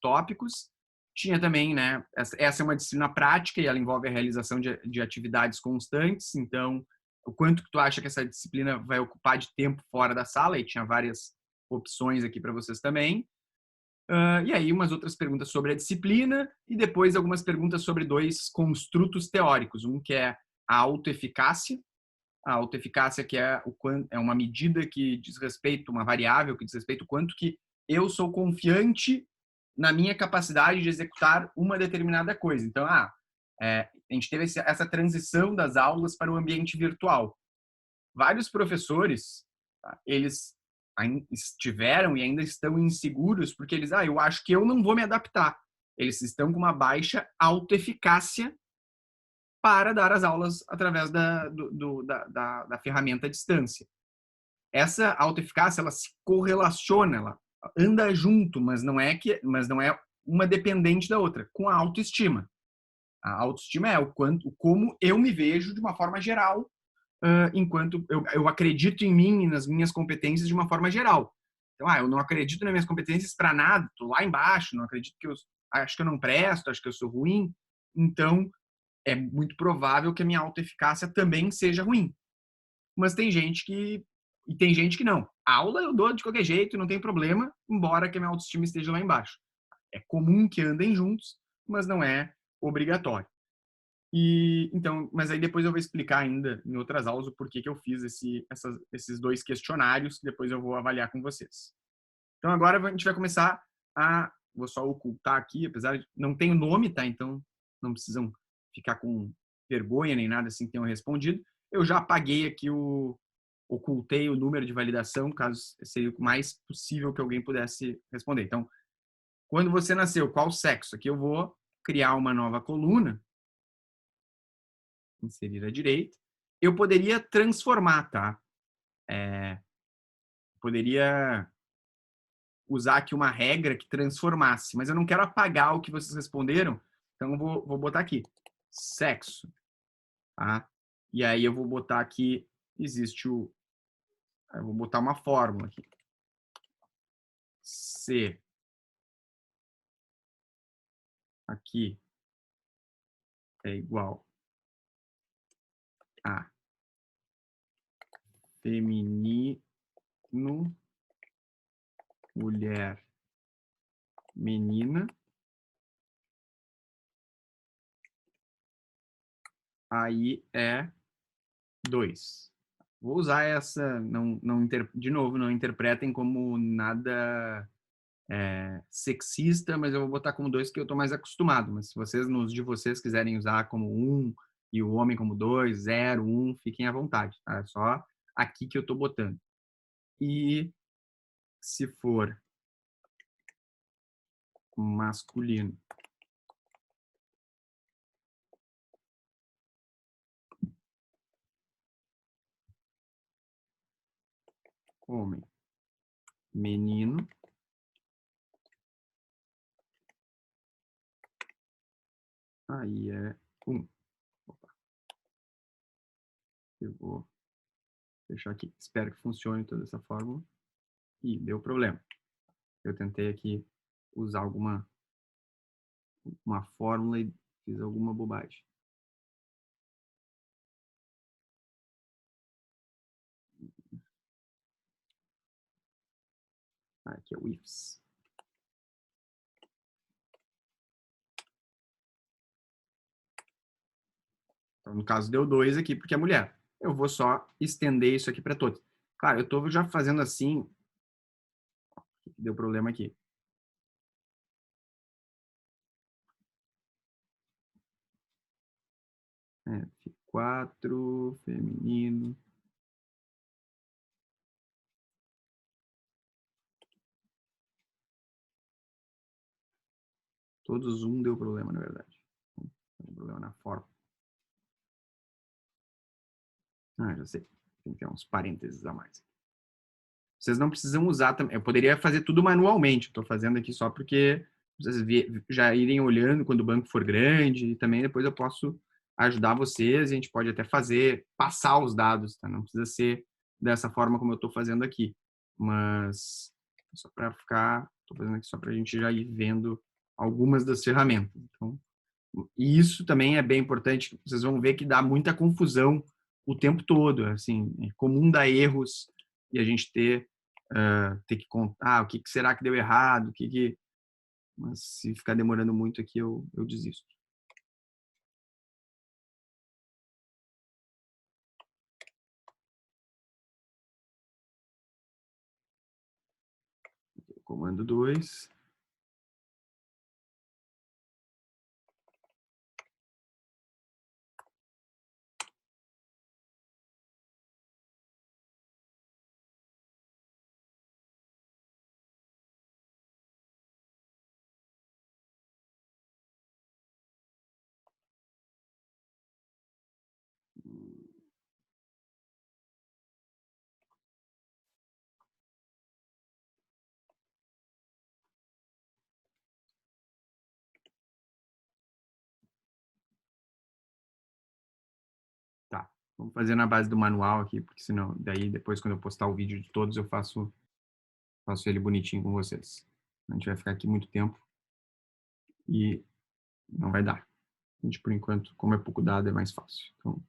tópicos. Tinha também, né, essa é uma disciplina prática e ela envolve a realização de atividades constantes, então o quanto que tu acha que essa disciplina vai ocupar de tempo fora da sala, e tinha várias opções aqui para vocês também. E aí umas outras perguntas sobre a disciplina e depois algumas perguntas sobre dois construtos teóricos. Um que é a autoeficácia. A autoeficácia que é uma medida que diz respeito, uma variável que diz respeito ao quanto que eu sou confiante na minha capacidade de executar uma determinada coisa. Então, a gente teve essa transição das aulas para o ambiente virtual. Vários professores, tá, eles estiveram e ainda estão inseguros porque eu acho que eu não vou me adaptar. Eles estão com uma baixa autoeficácia para dar as aulas através da ferramenta à distância. Essa autoeficácia, ela se correlaciona, ela anda junto, mas não é uma dependente da outra, com a autoestima. A autoestima é como eu me vejo de uma forma geral, enquanto eu acredito em mim e nas minhas competências de uma forma geral. Então, eu não acredito nas minhas competências para nada, tô lá embaixo, não acredito acho que eu não presto, acho que eu sou ruim. Então, é muito provável que a minha autoeficácia também seja ruim. Mas tem gente que não. A aula eu dou de qualquer jeito, não tem problema, embora que a minha autoestima esteja lá embaixo. É comum que andem juntos, mas não é obrigatório. Então, mas aí depois eu vou explicar ainda em outras aulas o porquê que eu fiz esses dois questionários, que depois eu vou avaliar com vocês. Então agora a gente vai começar vou só ocultar aqui, apesar de não ter o nome, tá? Então não precisam ficar com vergonha nem nada assim que tenham respondido. Eu já apaguei aqui ocultei o número de validação, caso seria o mais possível que alguém pudesse responder. Então, quando você nasceu, qual sexo? Aqui eu vou criar uma nova coluna, inserir à direita. Eu poderia transformar, tá? Poderia usar aqui uma regra que transformasse, mas eu não quero apagar o que vocês responderam, então eu vou botar aqui, sexo, tá? E aí eu vou botar aqui, eu vou botar uma fórmula aqui. C aqui é igual a feminino, mulher, menina. Aí é 2. Vou usar essa, de novo, não interpretem como nada sexista, mas eu vou botar como 2 que eu estou mais acostumado. Mas se vocês, nos de vocês, quiserem usar como 1 e o homem como 2, 0, 1, fiquem à vontade, tá? É só aqui que eu estou botando. E se for masculino, homem, menino, aí é 1. Opa. Eu vou deixar aqui. Espero que funcione toda essa fórmula. E deu problema. Eu tentei aqui usar uma fórmula e fiz alguma bobagem. Aqui é o ifs. Então, no caso, deu 2 aqui porque é mulher. Eu vou só estender isso aqui para todos. Claro, eu estou já fazendo assim. Deu problema aqui. F4, feminino. Todos um deu problema, na verdade. Deu problema na forma. Ah, já sei. Tem que ter uns parênteses a mais. Vocês não precisam usar também. Eu poderia fazer tudo manualmente. Estou fazendo aqui só porque vocês já irem olhando quando o banco for grande. E também depois eu posso ajudar vocês. A gente pode até passar os dados, tá? Não precisa ser dessa forma como eu estou fazendo aqui. Mas só para ficar, estou fazendo aqui só para a gente já ir vendo algumas das ferramentas. Então, e isso também é bem importante. Vocês vão ver que dá muita confusão o tempo todo. Assim, é comum dar erros e a gente ter que contar o que será que deu errado, mas se ficar demorando muito aqui, eu desisto. Comando 2. Tá, vamos fazer na base do manual aqui, porque senão, daí depois quando eu postar o vídeo de todos, eu faço ele bonitinho com vocês. A gente vai ficar aqui muito tempo e não vai dar. A gente, por enquanto, como é pouco dado, é mais fácil. Então,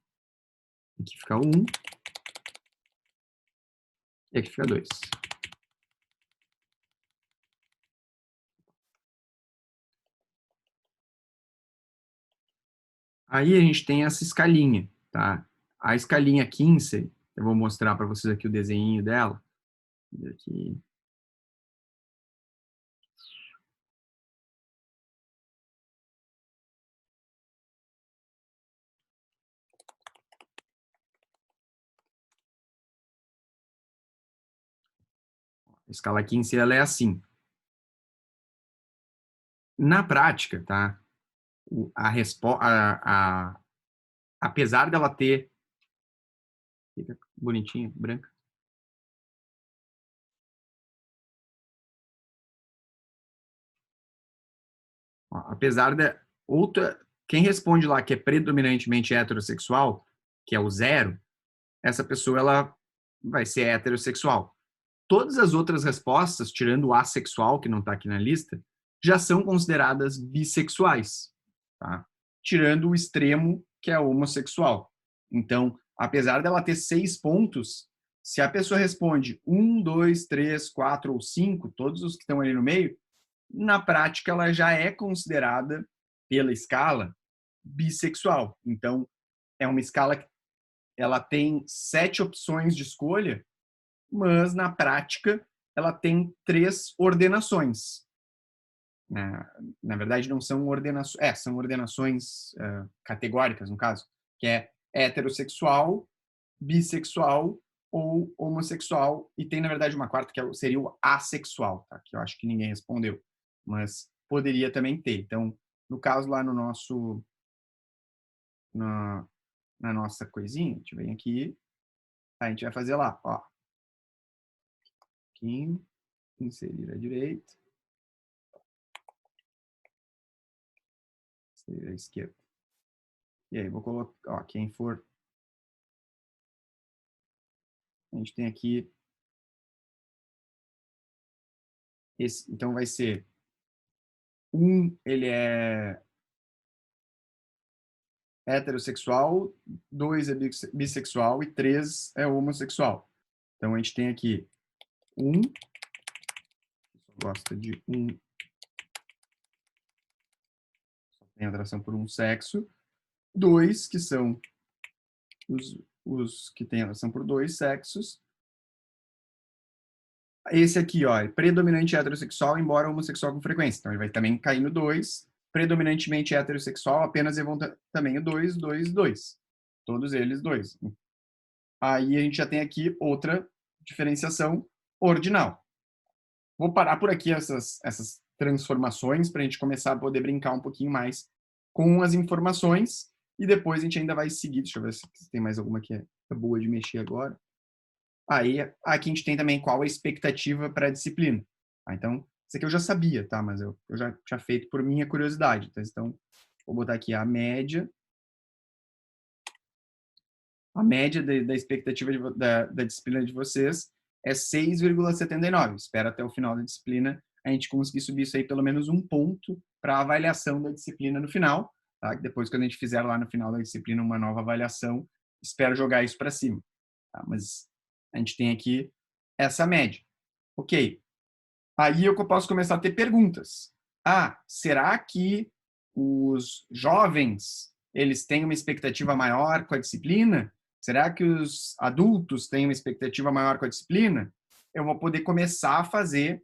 aqui fica 1 e aqui fica 2. Aí a gente tem essa escalinha, tá? A escalinha Kinsey, eu vou mostrar para vocês aqui o desenho dela. Aqui. A escala Kinsey, ela é assim. Na prática, tá? A resposta, apesar dela ter, fica bonitinha, branca. Ó, apesar da outra, quem responde lá que é predominantemente heterossexual, que é o 0, essa pessoa ela vai ser heterossexual. Todas as outras respostas, tirando o assexual, que não está aqui na lista, já são consideradas bissexuais, tá? Tirando o extremo, que é homossexual. Então, apesar dela ter 6 pontos, se a pessoa responde 1, 2, 3, 4 ou 5, todos os que estão ali no meio, na prática ela já é considerada, pela escala, bissexual. Então, é uma escala que ela tem 7 opções de escolha, mas na prática ela tem 3 ordenações. Na verdade, não são ordenações, são ordenações categóricas, no caso, que é heterossexual, bissexual ou homossexual, e tem, na verdade, uma quarta que seria o assexual, tá? Que eu acho que ninguém respondeu, mas poderia também ter. Então, no caso lá no nosso, na nossa coisinha, a gente vem aqui, a gente vai fazer lá, ó, aqui, inserir à direita, inserir à esquerda. E aí, vou colocar, ó, quem for, a gente tem aqui, esse, então vai ser, ele é heterossexual, 2 é bissexual e 3 é homossexual. Então, a gente tem aqui 1, gosta de só tem atração por um sexo, 2, que são os que têm relação por dois sexos. Esse aqui, ó, é predominante heterossexual, embora homossexual com frequência. Então, ele vai também cair no 2. Predominantemente heterossexual, apenas também o 2, 2, 2. Todos eles 2. Aí a gente já tem aqui outra diferenciação ordinal. Vou parar por aqui essas transformações para a gente começar a poder brincar um pouquinho mais com as informações e depois a gente ainda vai seguir. Deixa eu ver se tem mais alguma que é boa de mexer agora. Aí, aqui a gente tem também qual a expectativa para a disciplina. Então, isso aqui eu já sabia, tá? Mas eu já tinha feito por minha curiosidade. Tá? Então, vou botar aqui a média. A média da expectativa da disciplina de vocês é 6,79. Espero até o final da disciplina a gente conseguir subir isso aí pelo menos um ponto para a avaliação da disciplina no final. Tá? Depois, quando a gente fizer lá no final da disciplina uma nova avaliação, espero jogar isso para cima. Tá? Mas a gente tem aqui essa média. Ok. Aí eu posso começar a ter perguntas. Ah, será que os jovens eles têm uma expectativa maior com a disciplina? Será que os adultos têm uma expectativa maior com a disciplina? Eu vou poder começar a fazer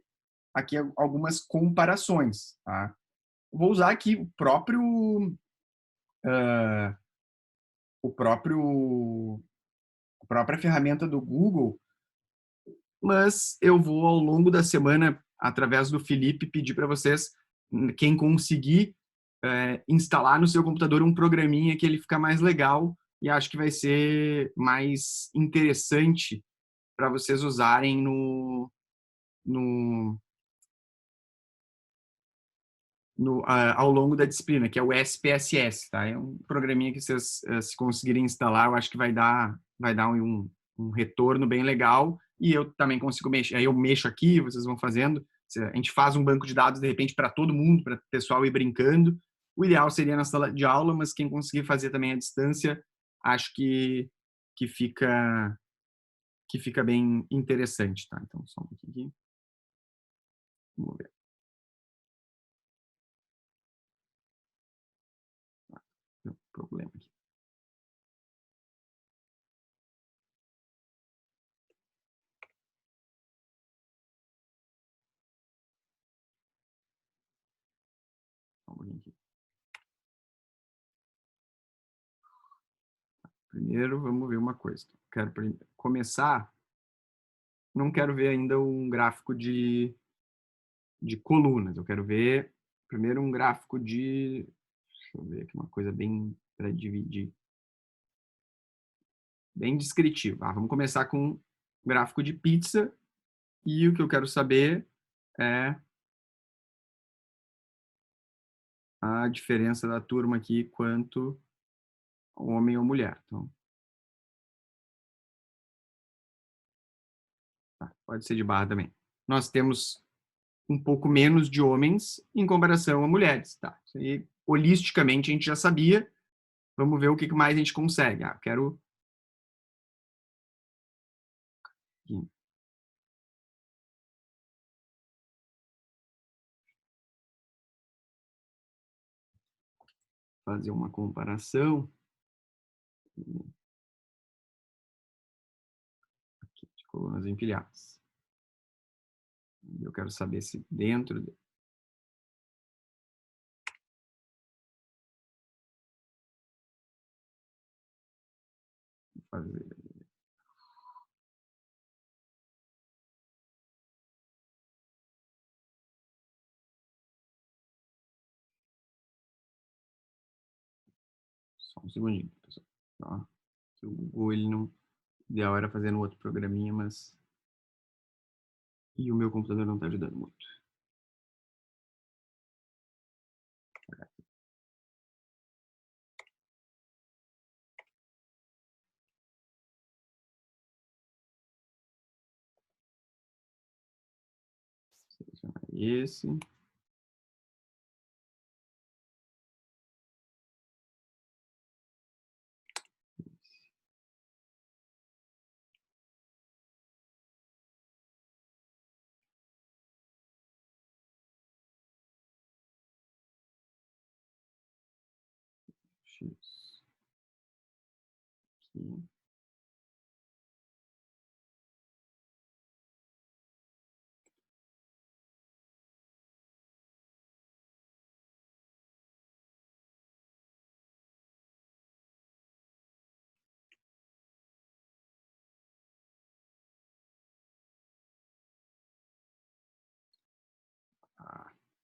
aqui algumas comparações. Tá? Vou usar aqui o próprio a própria ferramenta do Google, mas eu vou ao longo da semana, através do Felipe, pedir para vocês, quem conseguir, instalar no seu computador um programinha que ele fica mais legal e acho que vai ser mais interessante para vocês usarem no, ao longo da disciplina, que é o SPSS, tá? É um programinha que vocês, se conseguirem instalar, eu acho que vai dar um retorno bem legal e eu também consigo mexer. Aí eu mexo aqui, vocês vão fazendo. A gente faz um banco de dados, de repente, para todo mundo, para o pessoal ir brincando. O ideal seria na sala de aula, mas quem conseguir fazer também à distância, acho que fica que fica bem interessante, tá? Então, só um pouquinho aqui. Vamos ver. Tem um problema aqui. Só um pouquinho aqui. Primeiro, vamos ver uma coisa. Quero começar. Não quero ver ainda um gráfico de colunas. Eu quero ver primeiro um gráfico de. Deixa eu ver aqui uma coisa bem para dividir. Bem descritivo. Vamos começar com um gráfico de pizza. E o que eu quero saber é a diferença da turma aqui quanto homem ou mulher. Então, tá, pode ser de barra também. Nós temos um pouco menos de homens em comparação a mulheres. Tá? Isso aí, holisticamente, a gente já sabia. Vamos ver o que mais a gente consegue. Quero fazer uma comparação aqui, de colunas empilhadas. Eu quero saber se dentro fazer só um segundinho, pessoal. Tá? O Google, ele não. O ideal era fazer no outro programinha, mas. E o meu computador não está ajudando muito. Selecionar esse. X.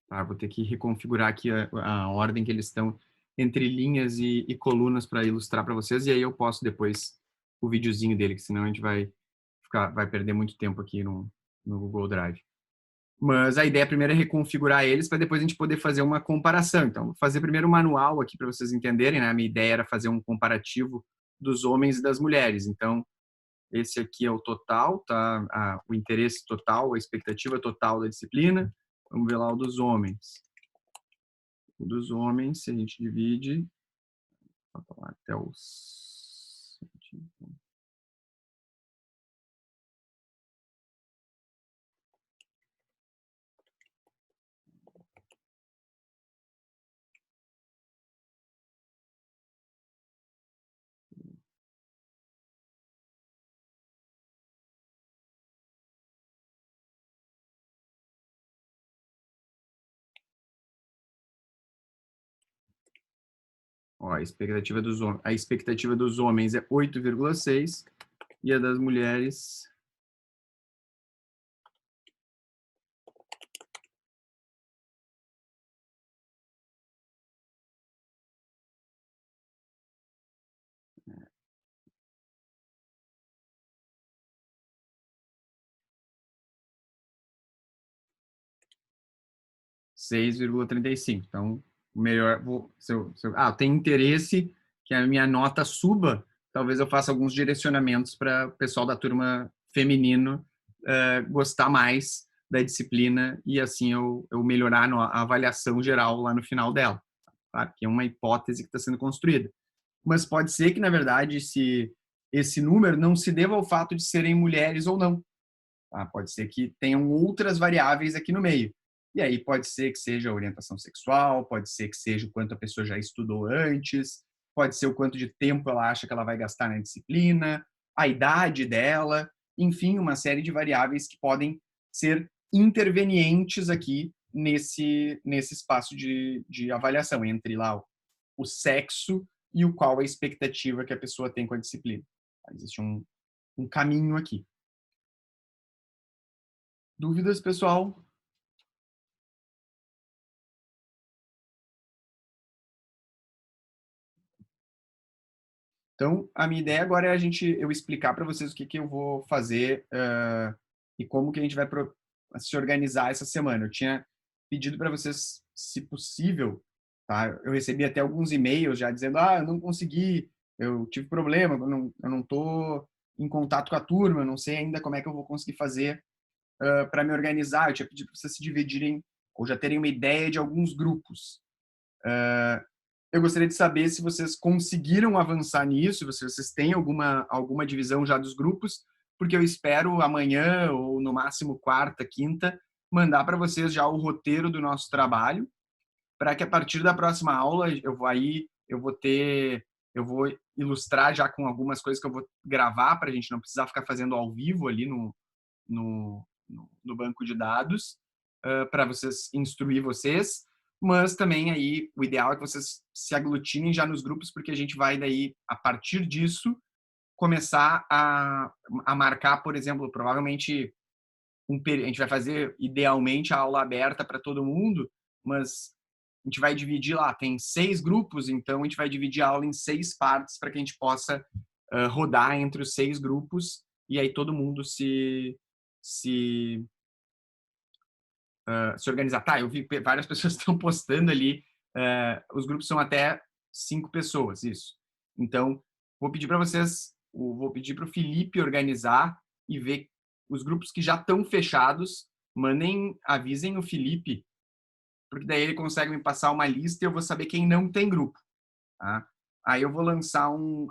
Tá, vou ter que reconfigurar aqui a ordem que eles estão entre linhas e colunas para ilustrar para vocês, e aí eu posto depois o videozinho dele, que senão a gente vai perder muito tempo aqui no Google Drive. Mas a ideia primeiro é reconfigurar eles para depois a gente poder fazer uma comparação. Então, vou fazer primeiro o manual aqui para vocês entenderem, né? A minha ideia era fazer um comparativo dos homens e das mulheres. Então, esse aqui é o total, tá? O interesse total, a expectativa total da disciplina. Vamos ver lá o dos homens. O dos homens, se a gente divide até os... Ó, a expectativa dos homens é 8,6 e a das mulheres 6,35. Então, o melhor... tem interesse que a minha nota suba, talvez eu faça alguns direcionamentos para o pessoal da turma feminino gostar mais da disciplina e assim eu melhorar a avaliação geral lá no final dela. Claro que é uma hipótese que está sendo construída. Mas pode ser que, na verdade, esse número não se deva ao fato de serem mulheres ou não. Tá? Pode ser que tenham outras variáveis aqui no meio. E aí pode ser que seja a orientação sexual, pode ser que seja o quanto a pessoa já estudou antes, pode ser o quanto de tempo ela acha que ela vai gastar na disciplina, a idade dela, enfim, uma série de variáveis que podem ser intervenientes aqui nesse espaço de avaliação, entre lá o sexo e qual a expectativa que a pessoa tem com a disciplina. Existe um caminho aqui. Dúvidas, pessoal? Então, a minha ideia agora é eu explicar para vocês o que eu vou fazer e como que a gente vai se organizar essa semana. Eu tinha pedido para vocês, se possível, tá? Eu recebi até alguns e-mails já dizendo, eu não consegui, eu tive problema, eu não estou em contato com a turma, eu não sei ainda como é que eu vou conseguir fazer para me organizar. Eu tinha pedido para vocês se dividirem ou já terem uma ideia de alguns grupos. Eu gostaria de saber se vocês conseguiram avançar nisso, se vocês têm alguma divisão já dos grupos, porque eu espero amanhã ou no máximo quarta, quinta, mandar para vocês já o roteiro do nosso trabalho, para que a partir da próxima aula eu vou ilustrar já com algumas coisas que eu vou gravar para a gente não precisar ficar fazendo ao vivo ali no banco de dados, para vocês instruir vocês, mas também aí o ideal é que vocês se aglutinem já nos grupos, porque a gente vai daí, a partir disso, começar a marcar, por exemplo, provavelmente a gente vai fazer idealmente a aula aberta para todo mundo, mas a gente vai dividir lá, tem 6 grupos, então a gente vai dividir a aula em 6 partes para que a gente possa rodar entre os 6 grupos e aí todo mundo se organizar. Tá, eu vi várias pessoas estão postando ali, os grupos são até 5 pessoas, isso. Então, vou pedir para vocês, vou pedir para o Felipe organizar e ver os grupos que já estão fechados, avisem o Felipe, porque daí ele consegue me passar uma lista e eu vou saber quem não tem grupo. Tá? Aí eu vou lançar um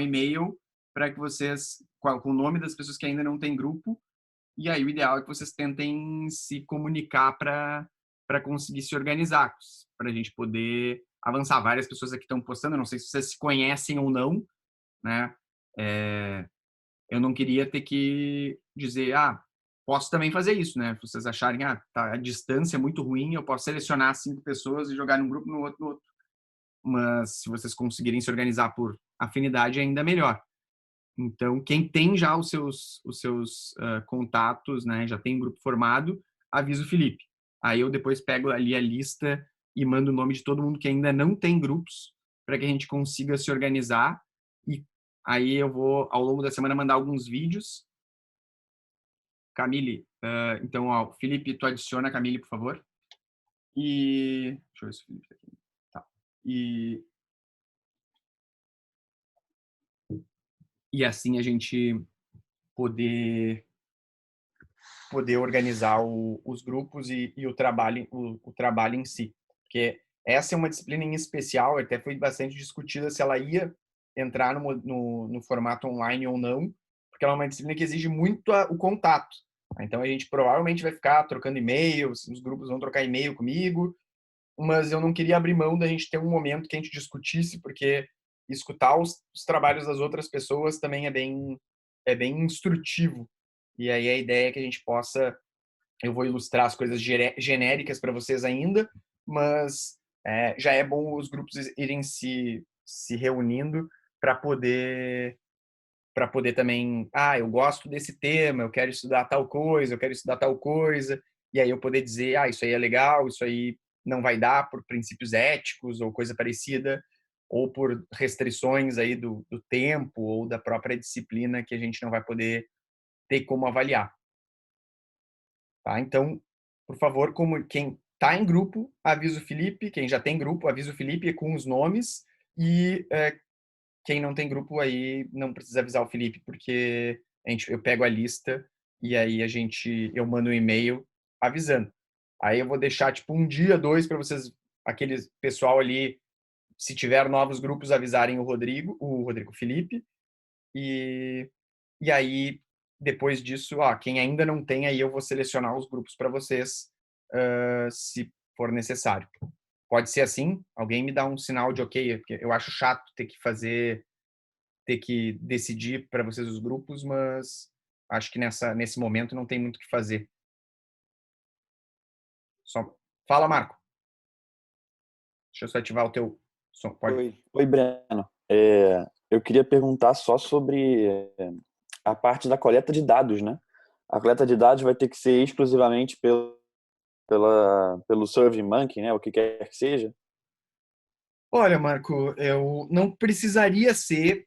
e-mail para que vocês, com o nome das pessoas que ainda não têm grupo, e aí o ideal é que vocês tentem se comunicar para conseguir se organizar, para a gente poder avançar. Várias pessoas aqui estão postando, eu não sei se vocês se conhecem ou não, né? Eu não queria ter que dizer, posso também fazer isso, né? Se vocês acharem, tá, a distância é muito ruim, eu posso selecionar 5 pessoas e jogar num grupo, no outro, no outro. Mas se vocês conseguirem se organizar por afinidade, ainda melhor. Então, quem tem já os seus contatos, né, já tem um grupo formado, avisa o Felipe. Aí eu depois pego ali a lista e mando o nome de todo mundo que ainda não tem grupos, para que a gente consiga se organizar. E aí eu vou, ao longo da semana, mandar alguns vídeos. Camille, então, ó, Felipe, tu adiciona a Camille, por favor. E... Deixa eu ver se o Felipe tá aqui. Tá. E assim a gente poder organizar os grupos e o trabalho em si. Porque essa é uma disciplina em especial, até foi bastante discutida se ela ia entrar no formato online ou não, porque ela é uma disciplina que exige muito o contato. Então a gente provavelmente vai ficar trocando e-mails, os grupos vão trocar e-mail comigo, mas eu não queria abrir mão da gente ter um momento que a gente discutisse, porque escutar os trabalhos das outras pessoas também é bem instrutivo. E aí a ideia é que a gente possa, eu vou ilustrar as coisas genéricas para vocês ainda, mas já é bom os grupos irem se reunindo para poder também, eu gosto desse tema, eu quero estudar tal coisa, eu quero estudar tal coisa, e aí eu poder dizer, isso aí é legal, isso aí não vai dar por princípios éticos ou coisa parecida, ou por restrições aí do tempo ou da própria disciplina que a gente não vai poder ter como avaliar. Tá? Então, por favor, como quem está em grupo, avisa o Felipe, quem já tem grupo, avisa o Felipe com os nomes, e quem não tem grupo aí não precisa avisar o Felipe, porque eu pego a lista e aí eu mando um e-mail avisando. Aí eu vou deixar tipo um dia, 2 para vocês, aquele pessoal ali, se tiver novos grupos, avisarem o Felipe, e aí depois disso, quem ainda não tem, aí eu vou selecionar os grupos para vocês, se for necessário. Pode ser assim? Alguém me dá um sinal de ok, porque eu acho chato ter que decidir para vocês os grupos, mas acho que nesse momento não tem muito o que fazer. Só fala, Marco. Deixa eu só ativar o teu som. Pode. Oi, Breno. Eu queria perguntar só sobre a parte da coleta de dados, né? A coleta de dados vai ter que ser exclusivamente pelo SurveyMonkey, né? O que quer que seja. Olha, Marco, eu não precisaria ser,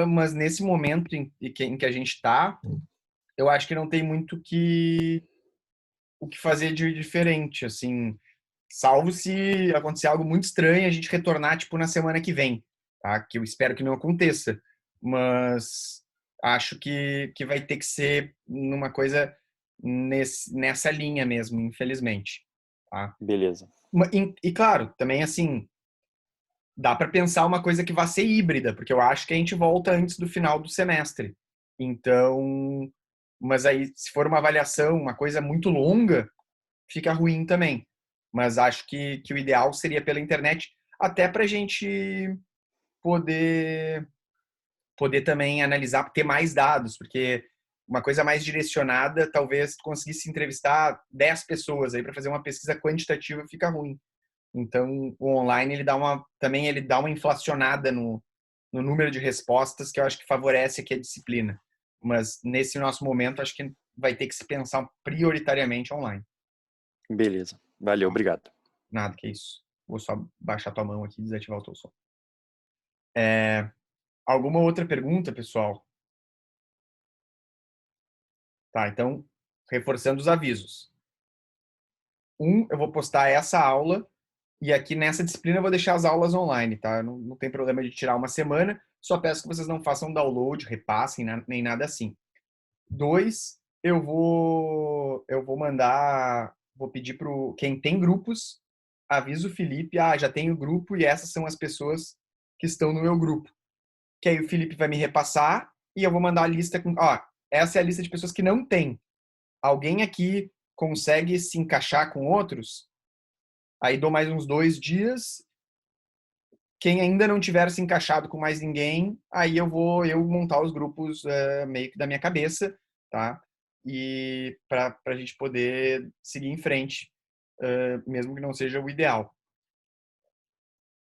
mas nesse momento em que a gente está, eu acho que não tem muito o que fazer de diferente, assim, salvo se acontecer algo muito estranho e a gente retornar, tipo, na semana que vem, tá? Que eu espero que não aconteça, mas acho que vai ter que ser numa coisa nessa linha mesmo, infelizmente, tá? Beleza. E claro, também, assim, dá para pensar uma coisa que vai ser híbrida, porque eu acho que a gente volta antes do final do semestre. Então, mas aí se for uma avaliação, uma coisa muito longa, fica ruim também. Mas acho que o ideal seria pela internet, até para a gente poder também analisar, ter mais dados, porque uma coisa mais direcionada, talvez conseguisse entrevistar 10 pessoas aí para fazer uma pesquisa quantitativa, fica ruim. Então, o online também ele dá uma inflacionada no número de respostas, que eu acho que favorece aqui a disciplina. Mas nesse nosso momento, acho que vai ter que se pensar prioritariamente online. Beleza. Valeu, obrigado. Nada, que isso. Vou só baixar tua mão aqui e desativar o teu som. Alguma outra pergunta, pessoal? Tá, então, reforçando os avisos. Eu vou postar essa aula e aqui nessa disciplina eu vou deixar as aulas online, tá? Não tem problema de tirar uma semana, só peço que vocês não façam download, repassem, nem nada assim. 2, vou pedir para quem tem grupos, avisa o Felipe, já tenho grupo e essas são as pessoas que estão no meu grupo. Que aí o Felipe vai me repassar e eu vou mandar a lista com, essa é a lista de pessoas que não tem. Alguém aqui consegue se encaixar com outros? Aí dou mais uns 2 dias Quem ainda não tiver se encaixado com mais ninguém, aí eu vou montar os grupos meio que da minha cabeça, tá? E para a gente poder seguir em frente, mesmo que não seja o ideal.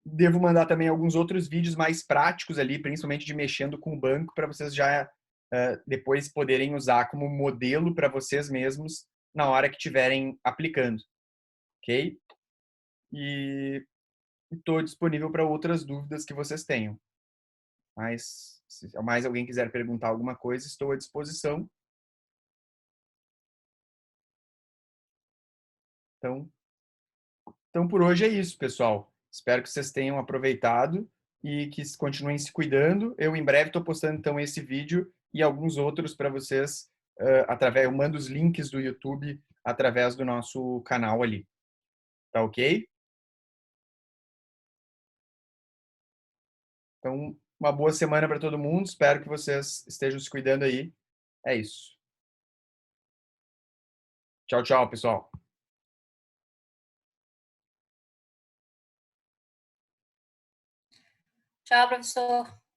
Devo mandar também alguns outros vídeos mais práticos ali, principalmente de mexendo com o banco, para vocês já depois poderem usar como modelo para vocês mesmos na hora que estiverem aplicando, ok? E estou disponível para outras dúvidas que vocês tenham. Mas se mais alguém quiser perguntar alguma coisa, estou à disposição. Então por hoje é isso, pessoal. Espero que vocês tenham aproveitado e que continuem se cuidando. Eu em breve estou postando então esse vídeo e alguns outros para vocês eu mando os links do YouTube através do nosso canal ali. Tá ok? Então, uma boa semana para todo mundo. Espero que vocês estejam se cuidando aí. É isso. Tchau, tchau, pessoal. Tchau, professor.